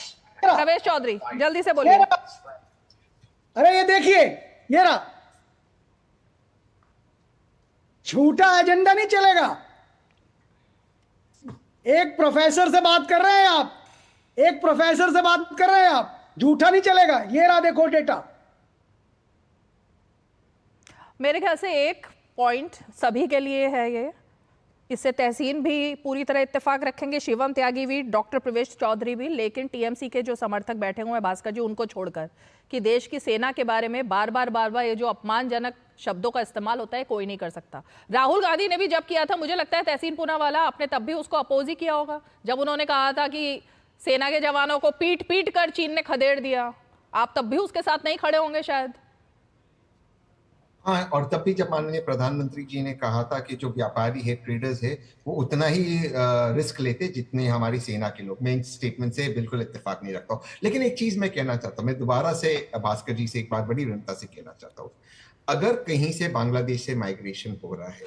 रमेश चौधरी जल्दी से बोलिए। अरे ये देखिए, ये रहा, झूठा एजेंडा नहीं चलेगा। एक प्रोफेसर से बात कर रहे हैं आप, एक प्रोफेसर से बात कर रहे हैं आप, झूठा नहीं चलेगा। ये रहा देखो डेटा। मेरे ख्याल से एक पॉइंट सभी के लिए है ये, इससे तहसीन भी पूरी तरह इत्तेफाक रखेंगे, शिवम त्यागी भी, डॉक्टर प्रवेश चौधरी भी, लेकिन टीएमसी के जो समर्थक बैठे हुए हैं भास्कर जी, उनको छोड़कर, कि देश की सेना के बारे में बार बार ये जो अपमानजनक शब्दों का इस्तेमाल होता है कोई नहीं कर सकता। राहुल गांधी ने भी जब किया था, मुझे लगता है तहसीन पूनावाला आपने तब भी उसको अपोज ही किया होगा, जब उन्होंने कहा था कि सेना के जवानों को पीट कर चीन ने खदेड़ दिया। आप तब भी उसके साथ नहीं खड़े होंगे शायद। हाँ, और तब भी जब माननीय प्रधानमंत्री जी ने कहा था कि जो व्यापारी है, ट्रेडर्स है, वो उतना ही रिस्क लेते जितने हमारी सेना के लोग। मैं इन स्टेटमेंट से बिल्कुल इत्तेफाक नहीं रखता हूँ। लेकिन एक चीज मैं कहना चाहता हूँ, मैं दोबारा से भास्कर जी से एक बात बड़ी विनम्रता से कहना चाहता हूँ। अगर कहीं से बांग्लादेश से माइग्रेशन हो रहा है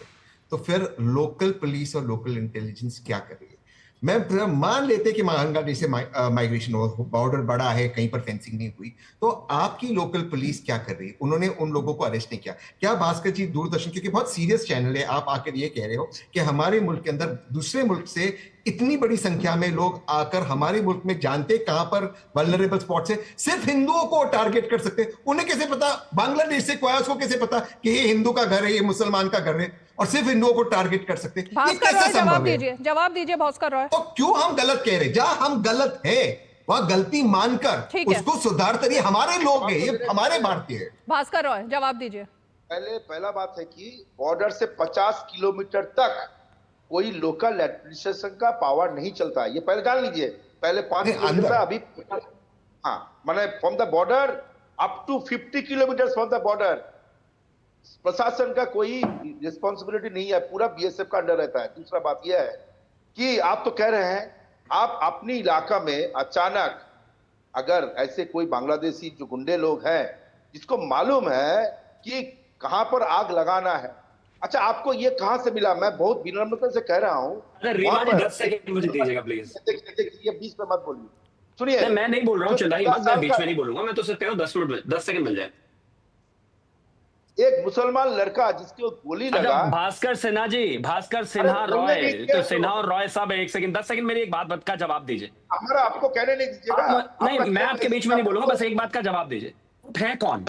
तो फिर लोकल पुलिस और लोकल इंटेलिजेंस क्या करेगी? मैं मान लेते कि बांग्लादेश से माइग्रेशन हो, बॉर्डर बड़ा है, कहीं पर फेंसिंग नहीं हुई, तो आपकी लोकल पुलिस क्या कर रही है? उन्होंने उन लोगों को अरेस्ट नहीं किया क्या? भास्कर जी, दूरदर्शन क्योंकि बहुत सीरियस चैनल है, आप आकर ये कह रहे हो कि हमारे मुल्क के अंदर दूसरे मुल्क से इतनी बड़ी संख्या में लोग आकर हमारे मुल्क में जानते कहां पर वल्नरेबल स्पॉट्स है, सिर्फ हिंदुओं को टारगेट कर सकते हैं। उन्हें कैसे पता बांग्लादेश से कोई आया, उसको कैसे पता कि ये हिंदू का घर है, ये मुसलमान का घर है, और सिर्फ हिंदुओं को टारगेट कर सकते हैं? जवाब दीजिए भास्कर रॉय। तो क्यों हम गलत कह रहे? जहां हम गलत है वहां गलती मानकर उसको सुधारते रहिए। हमारे लोग हैं, ये हमारे भारतीय है। भास्कर रॉय जवाब दीजिए। पहला बात है कि बॉर्डर से 50 किलोमीटर तक कोई लोकल एडमिनिस्ट्रेशन का पावर नहीं चलता, ये पहले जान लीजिए। पहले 5 किलोमीटर, अभी हाँ, माने from the border up to 50 kilometre from the border प्रशासन का कोई रिस्पॉन्सिबिलिटी नहीं है, पूरा बीएसएफ का अंडर रहता है। दूसरा बात यह है कि आप तो कह रहे हैं, आप अपनी इलाका में अचानक अगर ऐसे कोई बांग्लादेशी जो गुंडे लोग हैं जिसको मालूम है कि कहां पर आग लगाना है, अच्छा आपको ये कहां से मिला? मैं बहुत विनम्रता से कह रहा हूं। 10 सेकंड मुझे दीजिएगा प्लीज। ये बीच में मत बोलिए। सुनिए, मैं नहीं बोल रहा हूँ, चिल्लाइए मत, मैं बीच में नहीं बोलूंगा। मैं तो सिर्फ 10 सेकंड मिल जाए। एक मुसलमान लड़का जिसको गोली लगा, भास्कर सिन्हा जी, भास्कर सिन्हा रॉय, तो सिन्हा और रॉय साहब 1 सेकंड 10 सेकंड मेरी एक बात का जवाब दीजिए। हमारा आपको कहने नहीं दीजिएगा। नहीं, मैं आपके बीच में नहीं बोलूंगा, बस एक बात का जवाब दीजिए। है कौन?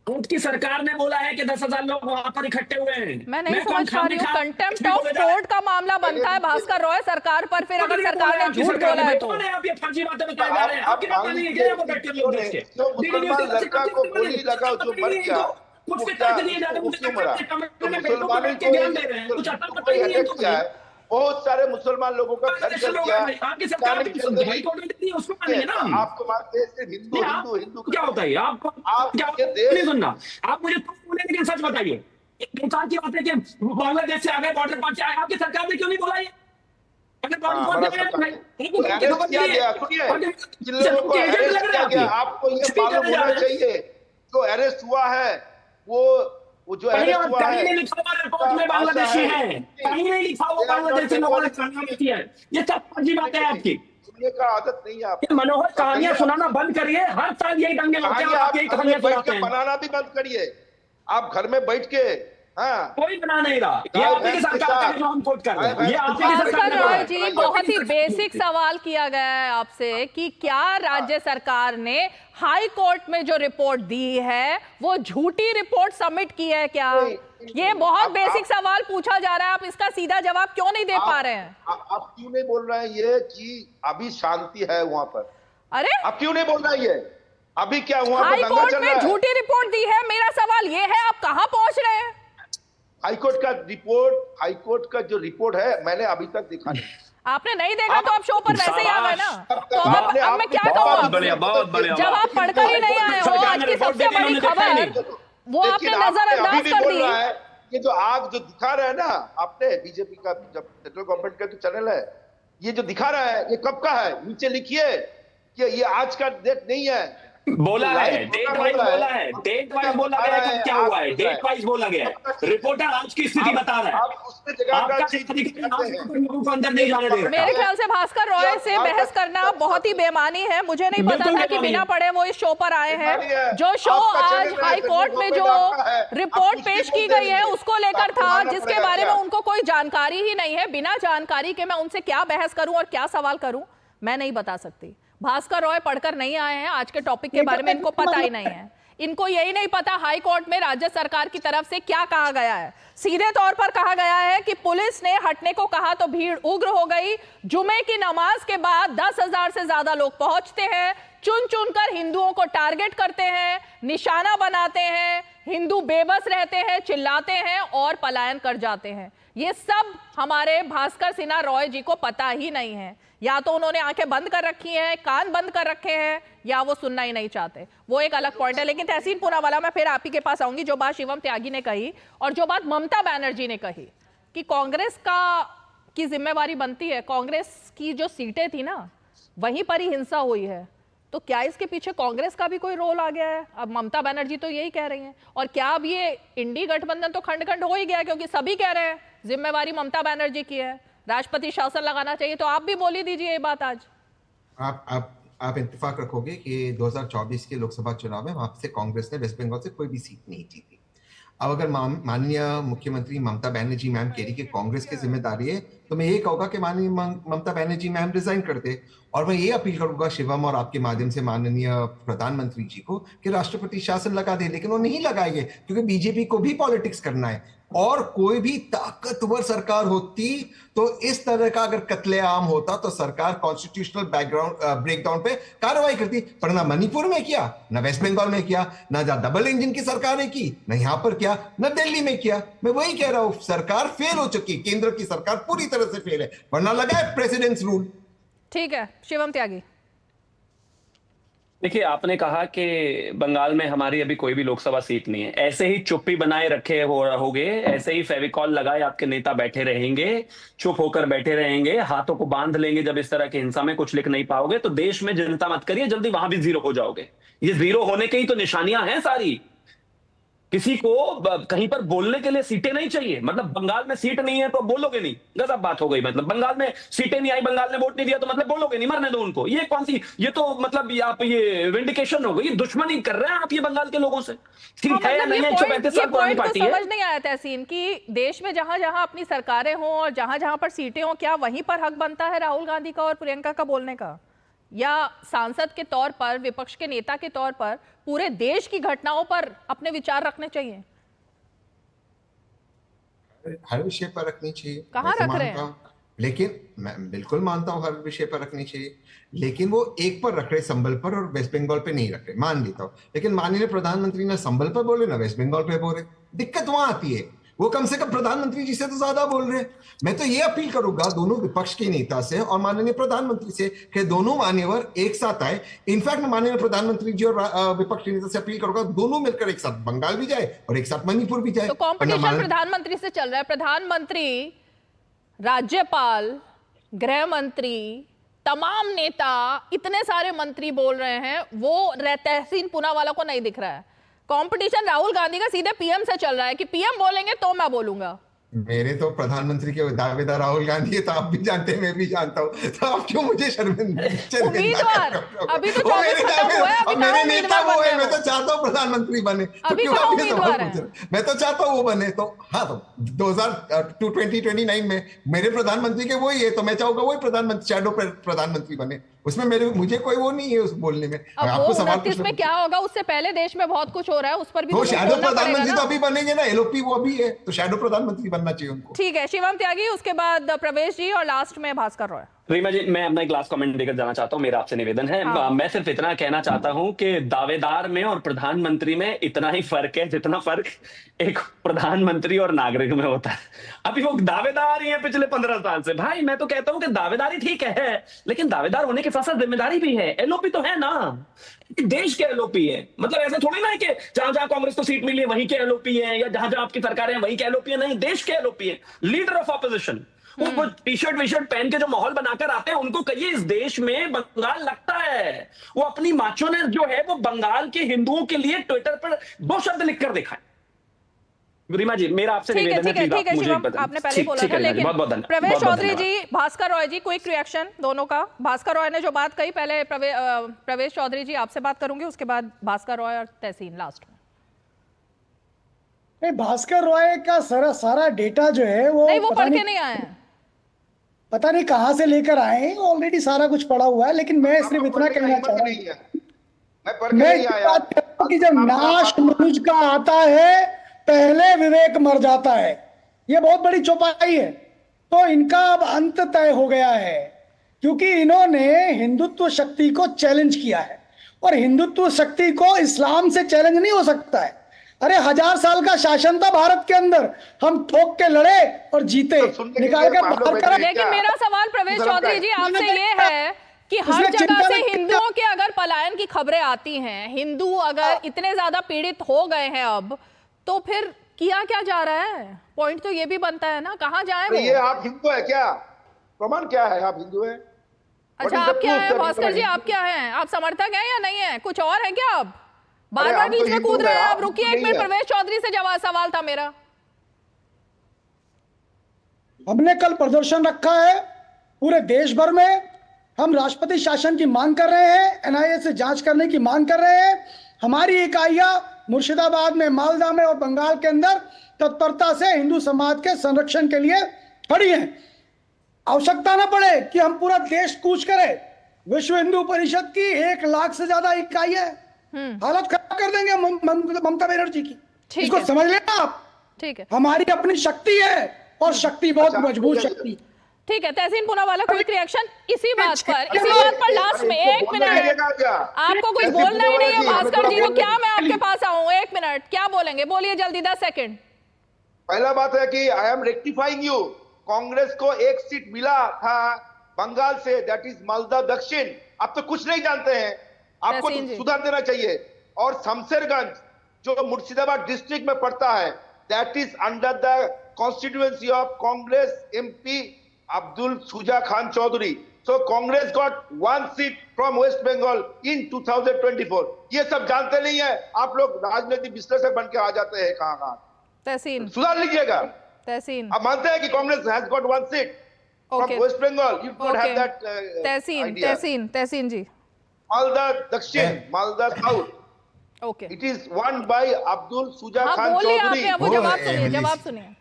ऊंट की सरकार ने बोला है कि 10,000 लोग वहां पर इकट्ठे हुए हैं। मैं नहीं समझ पा रही हूँ, कंटेम्प्ट ऑफ कोर्ट का मामला बनता है भास्कर रॉय सरकार पर, फिर अगर सरकार ने झूठ बोला है तो आप ये फर्जी बातें बताए जा रहे हैं। आपकी बात नहीं है, मुसलमान लड़का को गोली लगा जो मर गया, कुछ के तर्क दिए जा रहे हैं, मुसलमानों को ज्ञान दे रहे हैं, कुछ अटक पता नहीं है। बहुत सारे मुसलमान लोगों का घर जल गया। आपकी सरकार हाईकोर्ट में देती है, उसको मानेंगे ना हम। आपको मानते हैं सिर्फ हिंदू हिंदू हिंदू क्या होता है आपको? क्या नहीं सुनना आप मुझे तो बोले, लेकिन सच बताइए, इंसान की बात है कि बांग्लादेश से आगे बॉर्डर पहुंचे आए, आपकी सरकार ने क्यों नहीं बोला ये? अगर आपको ये मालूम होना चाहिए जो अरेस्ट हुआ है वो जो अरेस्ट हुआ है रिपोर्ट में बांग्लादेशी है, कहीं नहीं लिखा हुआ बांग्लादेशी लोगों ने बांग्लादेशी है। ये सब फर्जी बातें हैं आपकी। सुनने का आदत नहीं है आपको। मनोहर कहानियां सुनाना बंद करिए, हर साल यही दंगे होते हैं, आप यही कहानियां सुनाते हैं। बनाना भी बंद करिए, आप घर में बैठ के। हाँ, कोई बना नहीं रहा, ये आपकी सरकार जो हम कोट कर रहे हैं, ये आपकी सरकार। रॉय जी, बहुत ही बेसिक सवाल किया गया है आपसे कि क्या राज्य सरकार ने हाई कोर्ट में जो रिपोर्ट दी है वो झूठी रिपोर्ट सबमिट की है क्या? ये बहुत बेसिक सवाल पूछा जा रहा है, आप इसका सीधा जवाब क्यों नहीं दे पा रहे हैं? आप क्यों नहीं बोल रहे हैं ये कि अभी शांति है वहां पर? अरे आप क्यों नहीं बोल रहे हैं ये? अभी क्या वहां पर दंगा चल रहा है? झूठी रिपोर्ट दी है, मेरा सवाल ये है आप कहां पहुंच रहे हैं? हाईकोर्ट का जो रिपोर्ट है मैंने अभी तक देखा नहीं। आपने नहीं देखा तो आप शो पर वैसे ही आ गए ना, तो अब मैं क्या कहूँ? बहुत बढ़िया। जब आप पढ़कर ही नहीं आए हो, आज की सबसे बड़ी खबर वो आपने नजरअंदाज कर दी। ये जो आग जो दिखा रहा है ना आपने, बीजेपी का जब सेंट्रल गवर्नमेंट का जो चैनल है, ये जो दिखा रहा है ये कब का है? नीचे लिखिए कि ये आज का डेट नहीं है, बोला है, डेट वाइज बोला है, डेट वाइज बोला गया है, क्या हुआ है, डेट वाइज बोला गया है। रिपोर्टर आज की स्थिति बता रहा है, अंदर नहीं जाने दे रहा। मेरे ख्याल से भास्कर रॉय से बहस करना बहुत ही बेमानी है। मुझे नहीं पता था कि बिना पढ़े वो इस शो पर आए हैं। जो शो आज हाई कोर्ट में जो रिपोर्ट पेश की गई है उसको लेकर था, जिसके बारे में उनको कोई जानकारी ही नहीं है। बिना जानकारी के मैं उनसे क्या बहस करूं और क्या सवाल करूं, मैं नहीं बता सकती। भास्कर रॉय पढ़कर नहीं आए हैं, आज के टॉपिक के बारे में इनको पता ही नहीं है। इनको यही नहीं पता हाई कोर्ट में राज्य सरकार की तरफ से क्या कहा गया है। सीधे तौर पर कहा गया है कि पुलिस ने हटने को कहा तो भीड़ उग्र हो गई। जुमे की नमाज के बाद 10,000 से ज्यादा लोग पहुंचते हैं, चुन चुनकर हिंदुओं को टारगेट करते हैं, निशाना बनाते हैं, हिंदू बेबस रहते हैं, चिल्लाते हैं और पलायन कर जाते हैं। ये सब हमारे भास्कर सिन्हा रॉय जी को पता ही नहीं है। या तो उन्होंने आंखें बंद कर रखी हैं, कान बंद कर रखे हैं, या वो सुनना ही नहीं चाहते। वो एक अलग पॉइंट है। लेकिन तहसीन पूनावाला, मैं फिर आप ही के पास आऊंगी। जो बात शिवम त्यागी ने कही और जो बात ममता बनर्जी ने कही कि कांग्रेस की जिम्मेवारी बनती है, कांग्रेस की जो सीटें थी ना वहीं पर ही हिंसा हुई है, तो क्या इसके पीछे कांग्रेस का भी कोई रोल आ गया है? अब ममता बनर्जी तो यही कह रही हैं। और क्या अब ये इंडी गठबंधन तो खंड खंड हो ही गया, क्योंकि सभी कह रहे हैं जिम्मेवारी ममता बनर्जी की है, राष्ट्रपति शासन लगाना चाहिए। तो आप भी बोली दीजिए ये बात आज। आप इत्तेफाक रखोगे कि 2024 के लोकसभा चुनाव में वहां से कांग्रेस ने वेस्ट बंगाल से कोई भी सीट नहीं जीती। अब अगर माननीय मुख्यमंत्री ममता बनर्जी मैम कह रही कि कांग्रेस की जिम्मेदारी है, तो मैं ये कहूँगा कि माननीय ममता बनर्जी मैम रिजाइन कर दे। और मैं ये अपील करूंगा शिवम और आपके माध्यम से माननीय प्रधानमंत्री जी को कि राष्ट्रपति शासन लगा दे, लेकिन वो नहीं लगाएंगे क्योंकि बीजेपी को भी पॉलिटिक्स करना है। और कोई भी ताकतवर सरकार होती तो इस तरह का अगर कत्लेआम होता तो सरकार कॉन्स्टिट्यूशनल ब्रेकडाउन पे कार्रवाई करती, पर ना मणिपुर में किया, ना वेस्ट बंगाल में किया, ना डबल इंजन की सरकार ने की, ना यहां पर किया, ना दिल्ली में किया। मैं वही कह रहा हूं, सरकार फेल हो चुकी, केंद्र की सरकार पूरी तरह से फेल है, वरना लगा है प्रेसिडेंट्स रूल। ठीक है शिवम त्यागी। देखिए, आपने कहा कि बंगाल में हमारी अभी कोई भी लोकसभा सीट नहीं है। ऐसे ही चुप्पी बनाए रखे होगे, ऐसे ही फेविकॉल लगाए आपके नेता बैठे रहेंगे, चुप होकर बैठे रहेंगे, हाथों को बांध लेंगे। जब इस तरह की हिंसा में कुछ लिख नहीं पाओगे तो देश में जनता मत करिए, जल्दी वहां भी जीरो हो जाओगे। ये जीरो होने की ही तो निशानियां हैं सारी। किसी को कहीं पर बोलने के लिए सीटें नहीं चाहिए। मतलब बंगाल में सीट नहीं है तो बोलोगे नहीं, गजब बात हो गई। मतलब बंगाल में सीटें नहीं आई, बंगाल ने वोट नहीं दिया तो मतलब बोलोगे नहीं, मरने दो उनको। ये कौन सी, ये तो मतलब आप ये विंडिकेशन हो गई, दुश्मनी कर रहे हैं आप ये बंगाल के लोगों से। ठीक है या नहीं है, 135 साल पुरानी पार्टी है। समझ नहीं आया तहसीन कि देश में जहां जहां अपनी सरकारें हों और जहां जहां पर सीटें हों, क्या वहीं पर हक बनता है राहुल गांधी का और प्रियंका का बोलने का, या सांसद के तौर पर, विपक्ष के नेता के तौर पर पूरे देश की घटनाओं पर अपने विचार रखने चाहिए? हर विषय पर रखनी चाहिए। कहाँ रख रहे हैं? लेकिन मैं बिल्कुल मानता हूँ हर विषय पर रखनी चाहिए, लेकिन वो एक पर रख रहे, संबल पर और वेस्ट बंगाल पे नहीं रख रहे, मान लेता हूँ। लेकिन माननीय प्रधानमंत्री ना संबल पर बोले ना वेस्ट बंगाल पे बोले, दिक्कत वहां आती है। वो कम से कम प्रधानमंत्री जी से तो ज्यादा बोल रहे हैं। मैं तो ये अपील करूंगा दोनों विपक्ष के नेता से और माननीय प्रधानमंत्री से कि दोनों मान्यवर एक साथ आए। इनफैक्ट मैं माननीय प्रधानमंत्री जी और विपक्ष के नेता से अपील करूंगा दोनों मिलकर एक साथ बंगाल भी जाए और एक साथ मणिपुर भी जाए। तो कॉम्पिटिशन प्रधानमंत्री से चल रहा है। प्रधानमंत्री, राज्यपाल, गृह मंत्री, तमाम नेता, इतने सारे मंत्री बोल रहे हैं, वो तहसीन पूनावाला को नहीं दिख रहा है। कंपटीशन राहुल गांधी का सीधे पीएम से चल रहा है कि पीएम बोलेंगे तो मैं बोलूंगा। मेरे तो प्रधानमंत्री के दावेदार राहुल गांधी है, तो आप भी जानते हैं, मैं भी जानता हूं, तो आप क्यों मुझे उम्मीदवार अभी तो 24 खत्म हुआ है, अभी मेरे कहाँ नेता वो है, उम्मीदवार मैं तो चाहता हूँ प्रधानमंत्री बने, तो अभी क्यों कहाँ आप ये सवाल उम्मीदवार पूछ रहे हैं? मैं तो चाहता हूँ वो बने, तो हाँ, तो 2029 में मेरे प्रधानमंत्री के वही है, तो मैं चाहूंगा वही प्रधानमंत्री, शैडो प्रधानमंत्री बने, उसमें मुझे कोई वो नहीं है उस बोलने में। अब आपको सवाल 29 में क्या होगा, उससे पहले देश में बहुत कुछ हो रहा है, उस पर भी तो तो शैडो बोलना प्रधानमंत्री पड़ेगा तो ना। अभी बनेंगे ना, एलओपी वो अभी है, तो शैडो प्रधानमंत्री बनना चाहिए उनको। ठीक है, शिवम त्यागी, उसके बाद प्रवेश जी और लास्ट में भास्कर रॉय। रीमा जी, मैं अपना एक लास्ट कमेंट देकर जाना चाहता हूँ। मेरा आपसे निवेदन है, हाँ। मैं सिर्फ इतना कहना चाहता हूँ कि दावेदार में और प्रधानमंत्री में इतना ही फर्क है जितना फर्क एक प्रधानमंत्री और नागरिक में होता है। अभी वो दावेदार ही है पिछले 15 साल से। भाई मैं तो कहता हूँ कि दावेदारी ठीक है, लेकिन दावेदार होने के साथ साथ जिम्मेदारी भी है। एलओपी तो है ना, देश के एलओपी है। मतलब ऐसा थोड़ी ना है कि जहां जहां कांग्रेस को सीट मिली है वहीं के एलओपी है, या जहां जहां आपकी सरकार है वहीं के एलओपी है। नहीं, देश के एलओपी है। लीडर ऑफ ऑपोजिशन वो टी शर्ट वी शर्ट पहन के जो माहौल बनाकर आते हैं, उनको कहिए इस देश में बंगाल लगता है। वो अपनी माचोनेस जो है वो बंगाल के हिंदुओं के लिए ट्विटर पर 2 शब्द लिखकर दिखाएं। रीमा जी, मेरा आपसे निवेदन है, ठीक है शिवम, आपने पहले बोला था, लेकिन प्रवेश चौधरी जी, भास्कर रॉय जी, क्विक रिएक्शन दोनों का। भास्कर रॉय ने जो बात कही, पहले प्रवेश चौधरी जी आपसे बात करूंगी, उसके बाद भास्कर रॉय और तहसीन लास्ट में। भास्कर रॉय का सारा डेटा जो है वो नहीं, वो पढ़ के नहीं आए हैं, पता नहीं कहां से लेकर आए हैं, ऑलरेडी सारा कुछ पड़ा हुआ है। लेकिन मैं सिर्फ इतना कहना चाह रहा हूं, मैं इस बात कहता हूं कि जब नाश मनुज का आता है पहले विवेक मर जाता है। ये बहुत बड़ी चौपाई है। तो इनका अब अंत तय हो गया है, क्योंकि इन्होंने हिंदुत्व शक्ति को चैलेंज किया है, और हिंदुत्व शक्ति को इस्लाम से चैलेंज नहीं हो सकता है। अरे 1000 साल का शासन था भारत के अंदर, हम ठोक के लड़े और जीते, निकाल के बाहर करा। लेकिन मेरा सवाल प्रवेश चौधरी जी आपसे ये है कि हर जगह से हिंदुओं के अगर पलायन की खबरें आती हैं, हिंदू अगर इतने ज्यादा पीड़ित हो गए हैं अब, तो फिर किया क्या जा रहा है? पॉइंट तो ये भी बनता है ना, कहाँ जाए वो? ये आप हिंदू है क्या? प्रमाण क्या है आप हिंदू हैं? अच्छा, आप क्या है भास्कर जी, आप क्या हैं? आप समर्थक हैं या नहीं है? कुछ और है क्या? आप बार बार बीच में कूद रहे हैं। आप रुकिए एक मिनट, प्रवेश चौधरी से जवाब सवाल था मेरा। हमने कल प्रदर्शन रखा है पूरे देश भर में। हम राष्ट्रपति शासन की मांग कर रहे हैं, एनआईए से जांच करने की मांग कर रहे हैं। हमारी इकाइयां मुर्शिदाबाद में, मालदा में और बंगाल के अंदर तत्परता से हिंदू समाज के संरक्षण के लिए खड़ी हैं। आवश्यकता ना पड़े कि हम पूरा देश कूच करें। विश्व हिंदू परिषद की 1 लाख से ज्यादा इकाई है, हालत खराब कर देंगे ममता बनर्जी की। इसको समझ लेना आप। ठीक है, हमारी अपनी शक्ति है, और शक्ति बहुत मजबूत शक्ति। ठीक है, तहसीन पूनावाला क्विक रिएक्शन इसी बात पर लास्ट में 1 मिनट। आपको कुछ बोलना ही नहीं है भास्कर जी, तो क्या मैं आपके पास आऊं? 1 मिनट, क्या बोलेंगे? बोलिए जल्दी, 10 सेकंड। पहला बात है कि I am rectifying you. Congress को 1 सीट मिला था बंगाल से, दैट इज मालदा दक्षिण। आप तो कुछ नहीं जानते हैं, आपको तो सुधार देना चाहिए। और शमशेरगंज जो मुर्शिदाबाद डिस्ट्रिक्ट में पड़ता है, that is under the constituency of Congress MP Abdul Suja Khan Chowdhury. So Congress got 1 seat from West Bengal in 2024। ये सब जानते नहीं है आप लोग, राजनीतिक विश्लेषक बन के आ जाते हैं कहां। तहसीन सुधार लीजिएगा। तहसीन, आप मानते हैं कि Congress has got 1 seat from West Bengal? You don't have that. Tahseen ji, Malda Dakshin, Malda south, okay, it is one by Abdul Suja Khan बोलिए चौधरी। आप, वो जवाब सुनिए।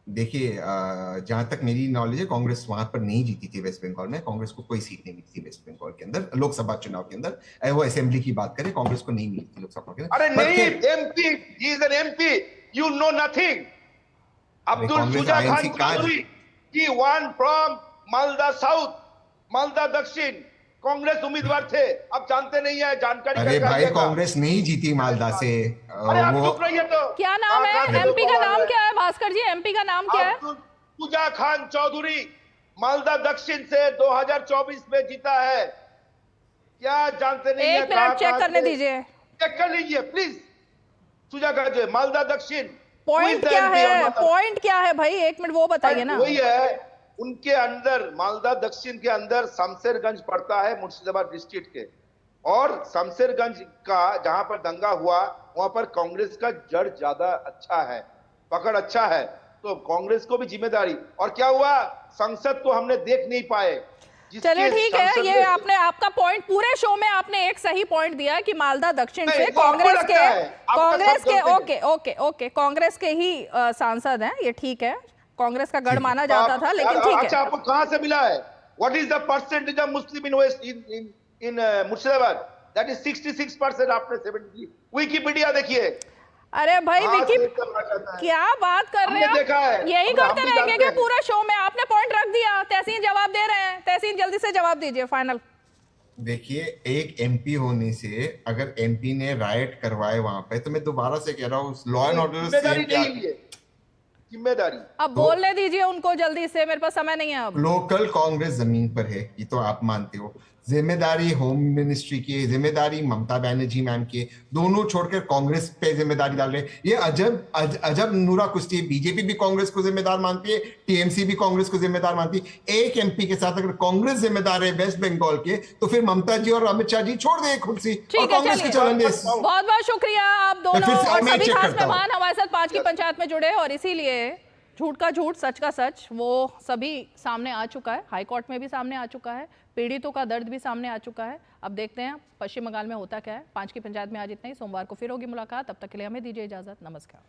देखिए जहां तक मेरी नॉलेज है, कांग्रेस वहां पर नहीं जीती थी वेस्ट बंगाल में। कांग्रेस को कोई सीट नहीं मिली थी वेस्ट बंगाल के अंदर लोकसभा चुनाव के अंदर। वो असेंबली की बात करें, कांग्रेस को नहीं मिली थी लोकसभा के अंदर। अरे नहीं, MP, he is an MP, you know nothing. Abdul Suja Khan Chowdhury, he won from Malda south, Malda दक्षिण। कांग्रेस उम्मीदवार थे, अब जानते नहीं है, जानकारी अरे भाई कांग्रेस नहीं जीती मालदा से। अरे आप चुप रहिए तो। क्या नाम है एमपी का? नाम क्या है भास्कर जी? एमपी का नाम क्या है? पूजा खान चौधरी मालदा दक्षिण से 2024 में जीता है। क्या जानते नहीं है? एक मिनट चेक करने दीजिए, चेक कर लीजिए प्लीज। पूजा खान मालदा दक्षिण पॉइंट क्या है? पॉइंट क्या है भाई? एक मिनट वो बताइए ना। वही है, उनके अंदर मालदा दक्षिण के अंदर शमशेरगंज पड़ता है मुर्शिदाबाद डिस्ट्रिक्ट के, और शमशेरगंज का जहां पर दंगा हुआ वहां पर कांग्रेस का जड़ ज्यादा अच्छा है, पकड़ अच्छा है, तो कांग्रेस को भी जिम्मेदारी। और क्या हुआ, संसद को हमने देख नहीं पाए। चलिए ठीक है, ये आपने आपका पॉइंट पूरे शो में आपने एक सही पॉइंट दिया कि मालदा दक्षिण से कांग्रेस के ओके कांग्रेस के ही सांसद हैं, ये ठीक है, कांग्रेस का गढ़ माना जाता था, लेकिन ठीक है। अच्छा, आपको कहां से मिला है? What is the percentage of Muslim in west in Murshidabad? That is 66%। आपने 70। विकिपीडिया देखिए। अरे भाई क्या बात कर रहे हैं? यही करते रहेंगे क्या पूरा शो में? आपने पॉइंट रख दिया, तहसीन जवाब दे रहे हैं। तहसीन जल्दी से जवाब दीजिए फाइनल। देखिए, एक एमपी होने से अगर एमपी ने राइट करवाए वहां पे, तो मैं दोबारा से कह रहा हूँ लॉ एंड ऑर्डर जिम्मेदारी। अब बोलने दीजिए उनको जल्दी से, मेरे पास समय नहीं है अब। लोकल कांग्रेस जमीन पर है, ये तो आप मानते हो। जिम्मेदारी होम मिनिस्ट्री की, जिम्मेदारी ममता बनर्जी मैम की, दोनों छोड़कर कांग्रेस पे जिम्मेदारी डाल रहे हैं। ये अजब नूरा कुश्ती है। बीजेपी भी कांग्रेस को जिम्मेदार मानती है, टीएमसी भी कांग्रेस को जिम्मेदार मानती है। एक एमपी के साथ अगर कांग्रेस जिम्मेदार है वेस्ट बंगाल के, तो फिर ममता जी और अमित शाह जी छोड़ दें कुर्सी और कांग्रेस के चलन दे। बहुत बहुत शुक्रिया आप दोनों और सभी खास मेहमान हमारे साथ 5 की पंचायत में जुड़े, और इसीलिए झूठ का झूठ सच का सच वो सभी सामने आ चुका है, हाई कोर्ट में भी सामने आ चुका है, पीड़ितों का दर्द भी सामने आ चुका है। अब देखते हैं पश्चिम बंगाल में होता क्या है। 5 की पंचायत में आज इतना ही। सोमवार को फिर होगी मुलाकात, तब तक के लिए हमें दीजिए इजाजत। नमस्कार।